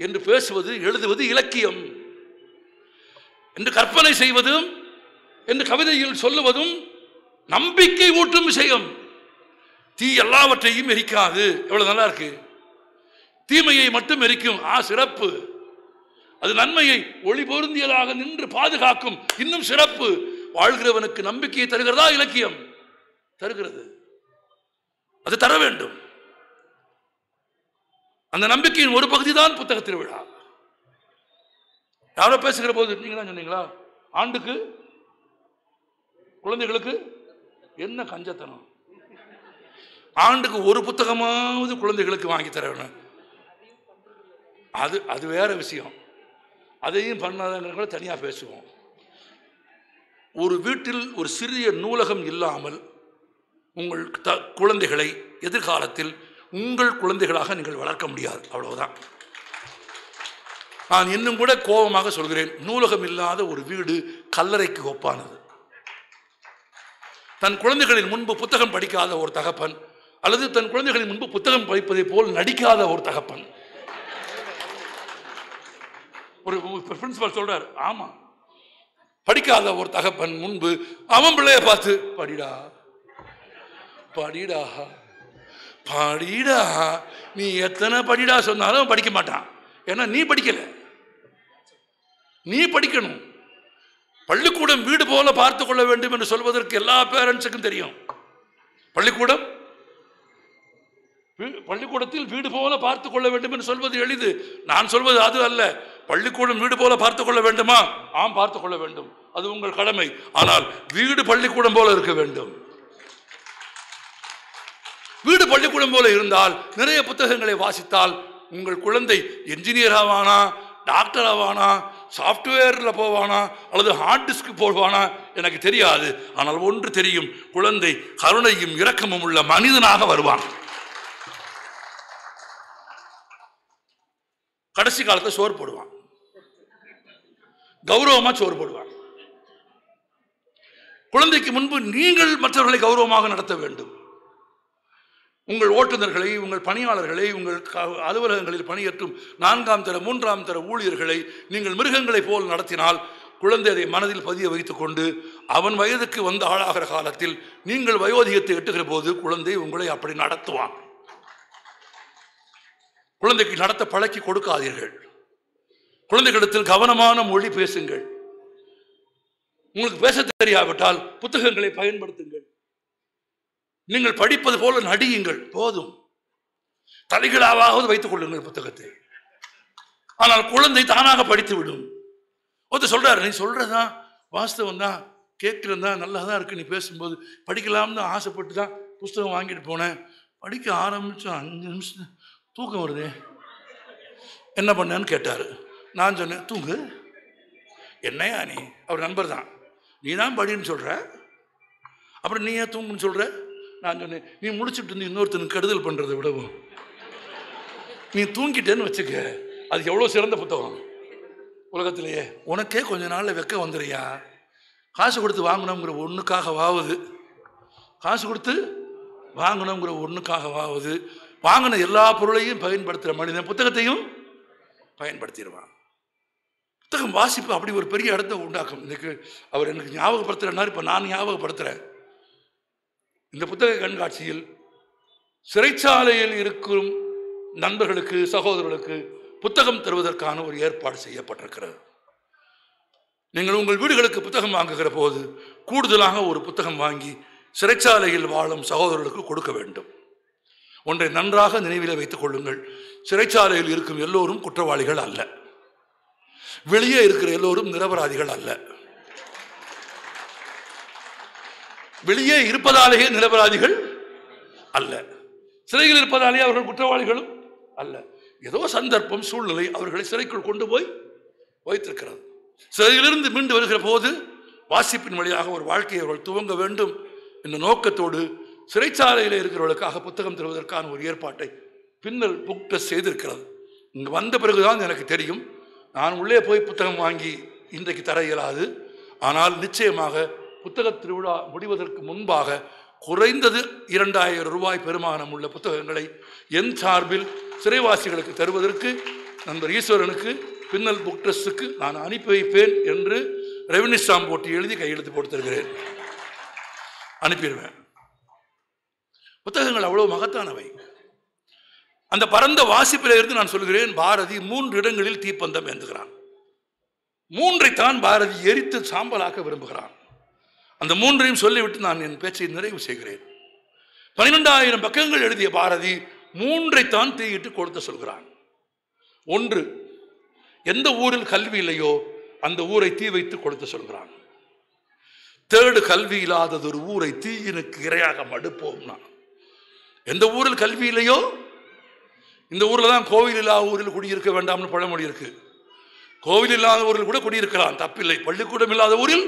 என்று பேசுவது, எழுதுவது இலக்கியம் என்று கற்பனை செய்வதும் என்று கவிதையில் சொல்லுவதும் நம்பிக்கை ஊட்டும் விஷயம். தீ எல்லாவற்றையும் எரிக்காது. எவ்வளவு நல்லா இருக்கு. தீமையை மட்டும் எரிக்கும். சிறப்பு. அது நன்மையை ஒளி பொருந்தியதாக நின்று பாதுகாக்கும். இன்னும் சிறப்பு. வாழ்கிறவனுக்கு நம்பிக்கையை தருகிறதா? இலக்கியம் தருகிறது. அது தர வேண்டும். அந்த நம்பிக்கையின் ஒரு பகுதி தான் புத்தக திருவிழா. யாரோ பேசுகிற போது நீங்க தான் சொன்னீங்களா, ஆண்டுக்கு குழந்தைகளுக்கு என்ன கஞ்சத்தனம், ஆண்டுக்கு ஒரு புத்தகமாவது குழந்தைகளுக்கு வாங்கி தர வேணும். அது வேற விஷயம். அதையும் பண்ணாதவங்க தனியா பேசுவோம். ஒரு வீட்டில் ஒரு சிறிய நூலகம் இல்லாமல் உங்கள் குழந்தைகளை எதிர்காலத்தில் உங்கள் குழந்தைகளாக நீங்கள் வளர்க்க முடியாது. அவ்வளவுதான். நான் இன்னும் கூட கோபமாக சொல்கிறேன், நூலகம் இல்லாத ஒரு வீடு கல்லறைக்கு ஒப்பானது. தன் குழந்தைகளின் முன்பு புத்தகம் படிக்காத ஒரு தகப்பன், அல்லது தன் குழந்தைகளின் முன்பு புத்தகம் படிப்பதை போல் நடிக்காத ஒரு தகப்பன். ஒரு பிரின்சிபல் சொல்றார், ஆமா, படிக்காத ஒரு தகப்பன் முன்பு அவன் பிள்ளைய பார்த்து படிடா படிடா படிடா, நீ எத்தனை படிடா சொன்னாலும் படிக்க மாட்டான். ஏன்னா நீ படிக்கல. நீ படிக்கணும். பள்ளிக்கூடம் வீடு போல பார்த்து கொள்ள வேண்டும் என்று சொல்வதற்கு எல்லா பேரண்ட்ஸுக்கும் தெரியும். பள்ளிக்கூடத்தில் வீடு போல பார்த்து கொள்ள வேண்டும் என்று சொல்வது எளிது. நான் சொல்வது அது அல்ல. பள்ளிக்கூடம் வீடு போல பார்த்து கொள்ள வேண்டுமா? ஆம், பார்த்து கொள்ள வேண்டும். அது உங்கள் கடமை. ஆனால் வீடு பள்ளிக்கூடம் போல இருக்க வேண்டும். வீடு பள்ளிக்கூடம் போல இருந்தால், நிறைய புத்தகங்களை வாசித்தால், உங்கள் குழந்தை என்ஜினியர் ஆவானா, டாக்டர் ஆவானா, சாப்ட்வேர்ல போவானா, அல்லது ஹார்ட் டிஸ்க் போடுவானா எனக்கு தெரியாது. ஆனால் ஒன்று தெரியும், குழந்தை கருணையும் இரக்கமும் உள்ள மனிதனாக வருவான். கடைசி காலத்தை சோறு போடுவான், கௌரவமா சோறு போடுவான். குழந்தைக்கு முன்பு நீங்கள் மற்றவர்களை கௌரவமாக நடத்த வேண்டும். உங்கள் ஓட்டுநர்களை, உங்கள் பணியாளர்களை, உங்கள் அலுவலகங்களில் பணியாற்றும் 4ஆம் தர 3ஆம் தர ஊழியர்களை நீங்கள் மிருகங்களை போல் நடத்தினால், குழந்தை அதை மனதில் பதிய வைத்துக் கொண்டு அவன் வயதுக்கு வந்து ஆளாகிற காலத்தில் நீங்கள் வயோதிகத்தை எட்டுகிற போது குழந்தை உங்களை அப்படி நடத்துவான். குழந்தைக்கு நடத்த பழக்கி கொடுக்காதீர்கள். குழந்தைகளிடத்தில் கவனமான மொழி பேசுங்கள். உங்களுக்கு பேச தெரியாவிட்டால் புத்தகங்களை பயன்படுத்துங்கள். நீங்கள் படிப்பது போல நடியுங்கள், போதும். தலைகளாவது வைத்துக் கொள்ளுங்கள் புத்தகத்தை. ஆனால் குழந்தை தானாக படித்து விடும். ஒருத்தர் சொல்றாரு, நீ சொல்றதா வாஸ்தவம் தான், கேட்கிறதா நல்லா தான் இருக்கு, நீ பேசும்போது படிக்கலாம்னு ஆசைப்பட்டு தான் புஸ்தகம் வாங்கிட்டு போனேன். படிக்க ஆரம்பிச்சோம் 5 நிமிஷம் தூக்கம் வருது, என்ன பண்ணேன்னு கேட்டாரு. நான் சொன்னேன், தூங்கு. என்னையா நீ? அவர் நண்பர் தான். நீ தான் படின்னு சொல்ற, அப்புறம் நீ ஏன் தூங்குன்னு சொல்ற? நான் சொன்னேன், நீ முடிச்சுட்டு இருந்து இன்னொருத்தனுக்கு கெடுதல் பண்றதை விடவும் நீ தூங்கிட்டேன்னு வச்சுக்க, அது எவ்வளோ சிறந்த புத்தகம் உலகத்திலேயே. உனக்கே கொஞ்ச நாள்ல வெக்க வந்துடுறியா? காசு கொடுத்து வாங்கணுங்கிற ஒன்றுக்காகவாவது, காசு கொடுத்து வாங்கணுங்கிற ஒன்றுக்காகவாவது வாங்கின எல்லா பொருளையும் பயன்படுத்துகிற மனிதன் புத்தகத்தையும் பயன்படுத்திடுவான். புத்தகம் வாசிப்பு அப்படி ஒரு பெரிய இடத்தை உண்டாக்கும். இன்னைக்கு அவர் எனக்கு ஞாபகப்படுத்துறனார், இப்போ நான் ஞாபகப்படுத்துகிறேன். இந்த புத்தக கண்காட்சியில் சிறைச்சாலையில் இருக்கும் நண்பர்களுக்கு, சகோதரர்களுக்கு புத்தகம் தருவதற்கான ஒரு ஏற்பாடு செய்யப்பட்டிருக்கிறது. நீங்கள் உங்கள் வீடுகளுக்கு புத்தகம் வாங்குகிற போது கூடுதலாக ஒரு புத்தகம் வாங்கி சிறைச்சாலையில் வாழும் சகோதரர்களுக்கு கொடுக்க வேண்டும். ஒன்றை நன்றாக நினைவில் வைத்துக் கொள்ளுங்கள். சிறைச்சாலையில் இருக்கும் எல்லோரும் குற்றவாளிகள் அல்ல. வெளியே இருக்கிற எல்லோரும் நிரபராதிகள் அல்ல. வெளியே இருப்பதாலேயே நிரபராதிகள் அல்ல. சிறையில் இருப்பதாலேயே அவர்கள் குற்றவாளிகளும் அல்ல. ஏதோ சந்தர்ப்பம், சூழ்நிலை அவர்களை சிறைக்குள் கொண்டு போய் வைத்திருக்கிறது. சிறையிலிருந்து மீண்டு வருகிற போது வாசிப்பின் வழியாக ஒரு வாழ்க்கையை அவர்கள் துவங்க வேண்டும் என்ற நோக்கத்தோடு சிறைச்சாலையில் இருக்கிறவர்களுக்காக புத்தகம் தருவதற்கான ஒரு ஏற்பாட்டை பின்னல் புக் ட்ரஸ்ட் செய்திருக்கிறது. இங்கு வந்த பிறகுதான் எனக்கு தெரியும். நான் உள்ளே போய் புத்தகம் வாங்கி இன்றைக்கு தர இயலாது. ஆனால் நிச்சயமாக புத்தக திருவிழா முடிவதற்கு முன்பாக குறைந்தது 2000 ரூபாய் பெருமானம் உள்ள புத்தகங்களை என் சார்பில் சிறைவாசிகளுக்கு தருவதற்கு நண்பர் ஈஸ்வரனுக்கு பின்னல் புக் ட்ரஸ்டுக்கு நான் அனுப்பி வைப்பேன் என்று ரெவன்யூ ஸ்டாம்ப் போட்டு எழுதி கையெழுத்து போட்டு தருகிறேன். அனுப்பிடுவேன். புத்தகங்கள் அவ்வளவு மகத்தானவை. அந்த பரந்த வாசிப்பில் இருந்து நான் சொல்கிறேன், பாரதி 3 இடங்களில் தீப்பந்தம் ஏந்துகிறான். 3ஐத்தான் பாரதி எரித்து சாம்பலாக்க விரும்புகிறான். அந்த 3ஐயும் சொல்லிவிட்டு நான் என் பேச்சை நிறைவு செய்கிறேன். 12,000 பக்கங்கள் எழுதிய பாரதி 3ஐத்தான் தீயிட்டு கொடுத்து சொல்கிறான். 1, எந்த ஊரில் கல்வி இல்லையோ அந்த ஊரை தீ வைத்து கொடுத்து சொல்கிறான். 3, கல்வி இல்லாதது ஒரு ஊரை தீயினுக்கு இரையாக மடுப்போம். எந்த ஊரில் கல்வி இல்லையோ, இந்த ஊரில் தான் கோவில் இல்லாத ஊரில் குடியிருக்க வேண்டாம்னு பழமொழி இருக்கு. கோவில் இல்லாத ஊரில் கூட குடியிருக்கலாம், தப்பில்லை. பள்ளிக்கூடம் இல்லாத ஊரில்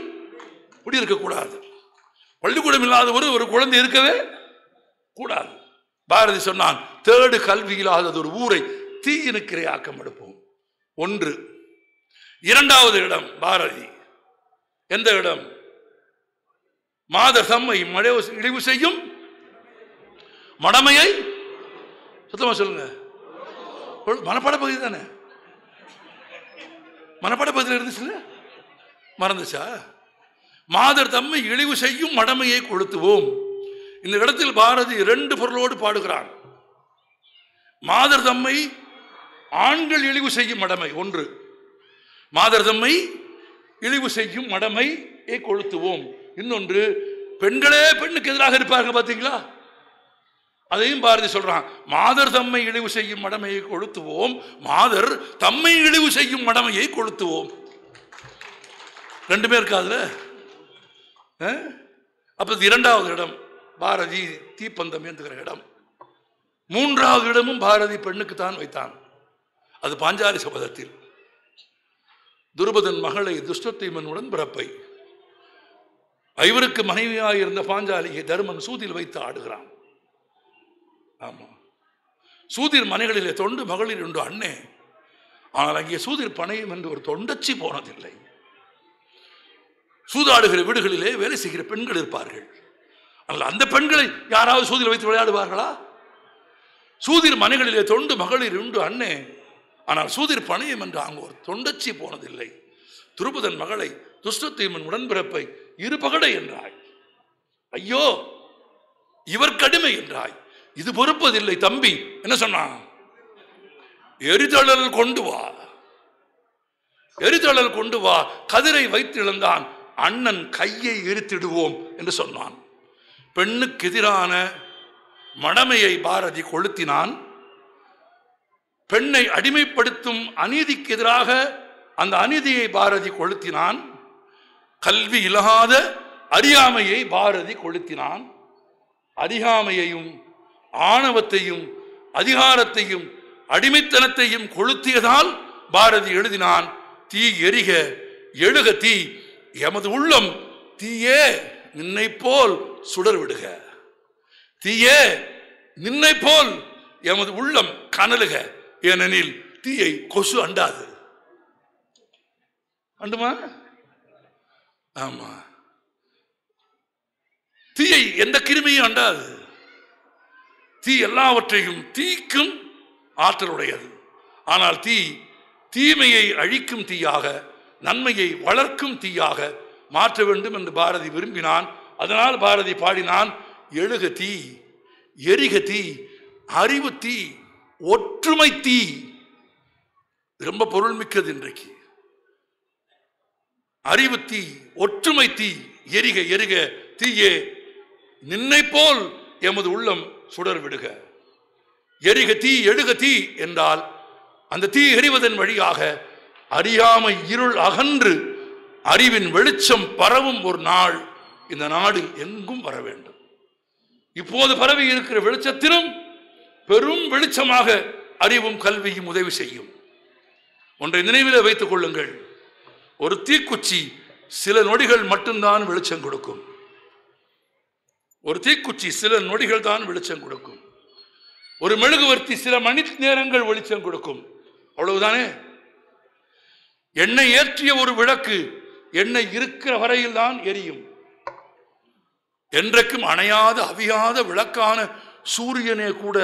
குடியிருக்க கூடாது. பள்ளிக்கூடம் இல்லாத ஊரில் ஒரு குழந்தை இருக்கவே கூடாது. பாரதி சொன்னான், 3 கல்வி இல்லாதது ஒரு ஊரை தீயினுக்கு இரையாக்கம் எடுப்போம். 1. 2வது இடம் பாரதி எந்த இடம்? மாதர் தம்மை இழிவு செய்யும் மடமையை, சுத்தமா சொல்லுங்க, மனப்பாட பகுதி தானே, மனப்பாட பகுதியில் இருந்துச்சுல்ல, மறந்துச்சா? மாதர் தம்மை இழிவு செய்யும் மடமையை கொளுத்துவோம். இந்த இடத்தில் பாரதி 2 பொருளோடு பாடுகிறான். மாதர் தம்மை ஆண்கள் இழிவு செய்யும் மடமை 1, மாதர் தம்மை இழிவு செய்யும் மடமையை கொளுத்துவோம். இன்னொன்று, பெண்களே பெண்ணுக்கு எதிராக இருப்பார்கள் பார்த்தீங்களா, அதையும் பாரதி சொல்றான். மாதர் தம்மை இழிவு செய்யும் மடமையை கொளுத்துவோம், மாதர் தம்மை இழிவு செய்யும் மடமையை கொளுத்துவோம். 2மே இருக்காதுல. அப்ப 2வது இடம் பாரதி தீப்பந்தம் ஏந்துகிற இடம். 3வது இடமும் பாரதி பெண்ணுக்கு தான் வைத்தான். அது பாஞ்சாலி சபதத்தில். துருபதன் மகளை துஷ்டத்தீமன் உடன்பிறப்பை, ஐவருக்கு மனைவியாக இருந்த பாஞ்சாலியை தருமன் சூதில் வைத்து ஆடுகிறான். ஆமா, சூதிர் மனைகளிலே தொண்டு மகளிர் உண்டு அண்ணே. ஆனால் அங்கே சூதிர் பணையும் என்று ஒரு தொண்டச்சி போனதில்லை. சூதாடுகிற வீடுகளிலே வேலை செய்கிற பெண்கள் இருப்பார்கள். ஆனால் அந்த பெண்களை யாராவது சூதில் வைத்து விளையாடுவார்களா? சூதிர் மனைகளிலே தொண்டு மகளிர் உண்டு அண்ணே, ஆனால் சூதிர் பணையம் என்று அங்கு ஒரு தொண்டச்சி போனதில்லை. துருபதன் மகளை துஷ்டத்தீமன் உடன்பிறப்பை 2 பகடை என்றாய். ஐயோ, இவர் கடுமை என்றாய். இது பொறுப்பதில்லை தம்பி. என்ன சொன்னான்? எரிதழல் கொண்டு வா, எரிதழல் கொண்டு வா, கதிரை வைத்து இழந்தான் அண்ணன் கையை எரித்திடுவோம் என்று சொன்னான். பெண்ணுக்கு எதிரான மடமையை பாரதி கொளுத்தினான். பெண்ணை அடிமைப்படுத்தும் அநீதிக்கு எதிராக அந்த அநீதியை பாரதி கொளுத்தினான். கல்வி இல்லாத அறியாமையை பாரதி கொளுத்தினான். அறியாமையையும் ஆணவத்தையும் அதிகாரத்தையும் அடிமைத்தனத்தையும் கொளுத்தியதால் பாரதி எழுதினான், தீ எரிக எழுக தீ எமது உள்ளம் தீயே நின்னை போல் சுடர் விடுக, தீயே நின்னை போல் எமது உள்ளம் கனலுக, ஏனெனில் தீயை கொசு அண்டாது. அண்டுமா? ஆமா, தீயை எந்த கிருமியும் அண்டாது. தீ எல்லாவற்றையும் தீக்கும் ஆற்றலுடையது. ஆனால் தீ தீமையை அழிக்கும் தீயாக, நன்மையை வளர்க்கும் தீயாக மாற்ற வேண்டும் என்று பாரதி விரும்பினான். அதனால் பாரதி பாடினான், எழுக தீ எரிக தீ அறிவு தீ ஒற்றுமை தீ. ரொம்ப பொருள் மிக்கது இன்றைக்கு. அறிவு தீ ஒற்றுமை தீ எரிக எரிக தீயே நின்னை போல் எமது உள்ளம் சுடர் விடுக. எரிக தீ எழுக தீ என்றால் அந்த தீ எரிவதன் வழியாக அறியாமை இருள் அகன்று அறிவின் வெளிச்சம் பரவும் ஒரு நாள் இந்த நாடு எங்கும் வர வேண்டும். இப்போது பரவி இருக்கிற வெளிச்சத்திலும் பெரும் வெளிச்சமாக அறிவும் கல்வியும் உதவி செய்யும். ஒன்றை நினைவில் வைத்துக் கொள்ளுங்கள், ஒரு தீக்குச்சி சில நொடிகள் மட்டும்தான் வெளிச்சம் கொடுக்கும். ஒரு தீக்குச்சி சில நொடிகள் தான் வெளிச்சம் கொடுக்கும். ஒரு மெழுகுவர்த்தி சில மணி நேரங்கள் வெளிச்சம் கொடுக்கும், அவ்வளவுதானே. எண்ணெய் ஏற்றிய ஒரு விளக்கு எண்ணெய் இருக்கிற வரையில் தான் எரியும். என்றைக்கும் அணையாத அவியாத விளக்கான சூரியனே கூட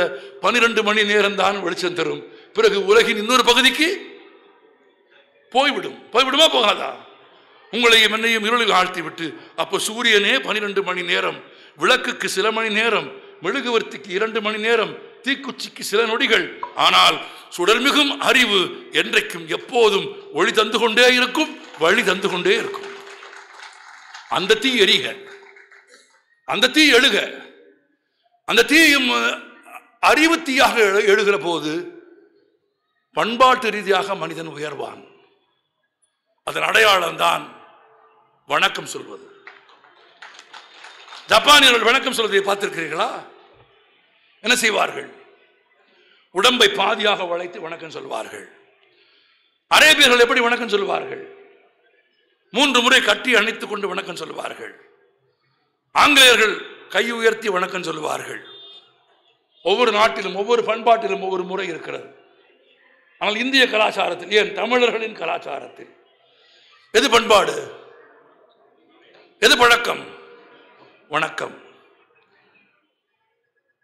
12 மணி நேரம் தான் வெளிச்சம் தரும். பிறகு உலகின் இன்னொரு பகுதிக்கு போய்விடுமா போகாதா? உங்களையும் என்னையும் இருளில் ஆழ்த்தி விட்டு அப்போ சூரியனே 12 மணி நேரம், விளக்குக்கு சில மணி நேரம், மெழுகுவர்த்திக்கு 2 மணி நேரம், தீக்குச்சிக்கு சில நொடிகள். ஆனால் சுடர்மிகும் அறிவு என்றைக்கும் எப்போதும் ஒளி தந்து கொண்டே இருக்கும், வழி தந்து கொண்டே இருக்கும். அந்த தீ எரிக, அந்த தீ எழுக. அந்த தீயும் அறிவு தீயாக எழுகிற போது பண்பாட்டு ரீதியாக மனிதன் உயர்வான். அதன் அடையாளம் தான் வணக்கம் சொல்வது. ஜப்பானியர்கள் வணக்கம் சொல்வதை பார்த்திருக்கிறீர்களா? என்ன செய்வார்கள்? உடம்பை பாதியாக வளைத்து வணக்கம் சொல்வார்கள். அரேபியர்கள் எப்படி வணக்கம் சொல்வார்கள்? 3 முறை கட்டி அணைத்துக் கொண்டு வணக்கம் சொல்வார்கள். ஆங்கிலேயர்கள் கை உயர்த்தி வணக்கம் சொல்வார்கள். ஒவ்வொரு நாட்டிலும் ஒவ்வொரு பண்பாட்டிலும் ஒவ்வொரு முறை இருக்கிறது. ஆனால் இந்திய கலாச்சாரத்தில், ஏன் தமிழர்களின் கலாச்சாரத்தில் எது பண்பாடு, எது பழக்கம்? வணக்கம்.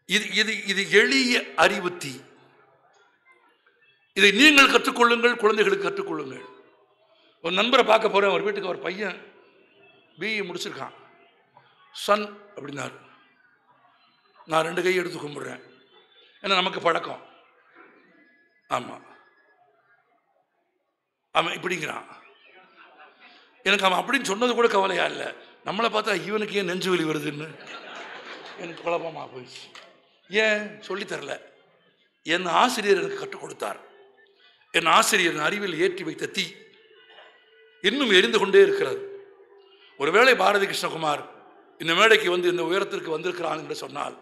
இது எளிய அறிவு தீ. இதை நீங்கள் கற்றுக்கொள்ளுங்கள், குழந்தைகளுக்கு கற்றுக்கொள்ளுங்கள். ஒரு நண்பரை பார்க்க போறேன், ஒரு வீட்டுக்கு ஒரு பையன் பிஇ முடிச்சிருக்கான். சன் அப்படின்னாரு. நான் 2 கை எடுத்து கும்பிடுறேன், ஏன்னா நமக்கு பழக்கம். ஆமாம், அவன் இப்படிங்கிறான். எனக்கு அவன் அப்படின்னு சொன்னது கூட கவலையா இல்லை, நம்மளை பார்த்தா இவனுக்கு ஏன் நெஞ்சு வலி வருதுன்னு எனக்கு குழப்பமாக போயிடுச்சு. ஏன் சொல்லித்தரல? என் ஆசிரியர் எனக்கு கற்றுக் கொடுத்தார். என் ஆசிரியர் அறிவில் ஏற்றி வைத்த தீ இன்னும் எரிந்து கொண்டே இருக்கிறது. ஒருவேளை பாரதி கிருஷ்ணகுமார் இந்த மேடைக்கு வந்து இந்த உயரத்திற்கு வந்திருக்கிறான் என்று சொன்னால்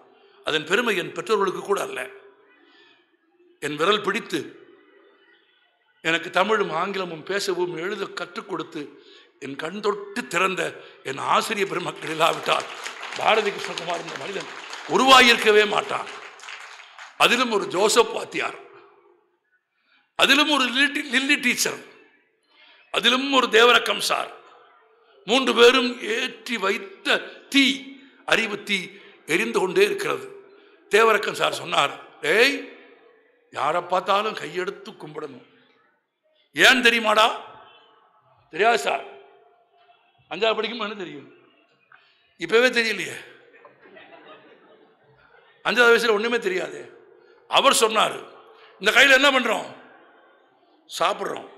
அதன் பெருமை என் பெற்றோர்களுக்கு கூட அல்ல. என் விரல் பிடித்து எனக்கு தமிழும் ஆங்கிலமும் பேசவும் எழுத கற்றுக் கொடுத்து என் கண் தொட்டு திறந்த என் ஆசிரியர் பெருமக்கள் இல்லாவிட்டால் பாரதி கிருஷ்ணகுமார் இந்த மனிதன் உருவாகியிருக்கவே மாட்டான். அதிலும் ஒரு ஜோசப் வாத்தியார், அதிலும் ஒரு லில்லி டீச்சர், அதிலும் ஒரு தேவரக்கம் சார், 3 பேரும் ஏற்றி வைத்த தீ, அறிவு தீ எரிந்து கொண்டே இருக்கிறது. தேவரக்கம் சார் சொன்னார், ஏய் யாரை பார்த்தாலும் கையெடுத்து கும்பிடணும். ஏன் தெரியுமாடா? தெரியாது சார், 5ஆவது படிக்கும்போது தெரியும், இப்பவே தெரியலையே. 5ஆவது வயசுல ஒண்ணுமே தெரியாது. அவர் சொன்னார், இந்த கையில் என்ன பண்றோம்? சாப்பிட்றோம்.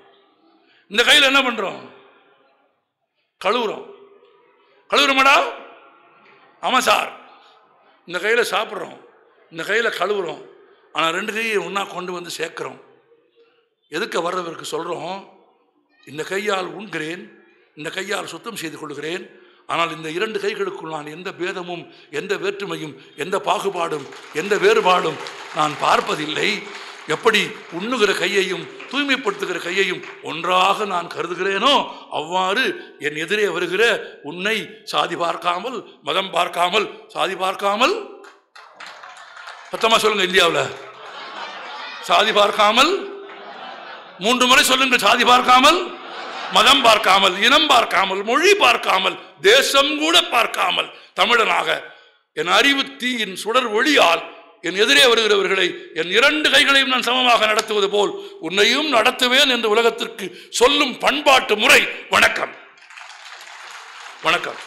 இந்த கையில் என்ன பண்றோம்? கழுவுறோம். கழுவுறோமாடா? ஆமா சார். இந்த கையில் சாப்பிட்றோம், இந்த கையில் கழுவுறோம். ஆனால் 2 கையை ஒன்றா கொண்டு வந்து சேர்க்கிறோம். எதுக்கு வர்றவருக்கு சொல்கிறோம், இந்த கையால் உண்கிறேன், இந்த கையால் சுத்தம் செய்து கொள்கிறேன். ஆனால் இந்த 2 கைகளுக்குள் நான் எந்த பேதமும், எந்த வேற்றுமையும், எந்த பாகுபாடும், எந்த வேறுபாடும் நான் பார்ப்பதில்லை. எப்படி உண்ணுகிற கையையும் தூய்மைப்படுத்துகிற கையையும் ஒன்றாக நான் கருதுகிறேனோ அவ்வாறு என் எதிரே வருகிற உன்னை சாதி பார்க்காமல், மதம் பார்க்காமல், சாதி பார்க்காமல், சத்தமா சொல்லுங்க, இந்தியாவில் சாதி பார்க்காமல், 3 முறை சொல்லுங்க, சாதி பார்க்காமல், மதம் பார்க்காமல், இனம் பார்க்காமல், மொழி பார்க்காமல், தேசம் கூட பார்க்காமல் தமிழனாக என் அறிவு தீயின் சுடர் ஒளியால் என் எதிரே வருகிறவர்களை என் 2 கைகளையும் நான் சமமாக நடத்துவது போல் உன்னையும் நடத்துவேன் என்று உலகத்திற்கு சொல்லும் பண்பாட்டு முறை வணக்கம். வணக்கம்.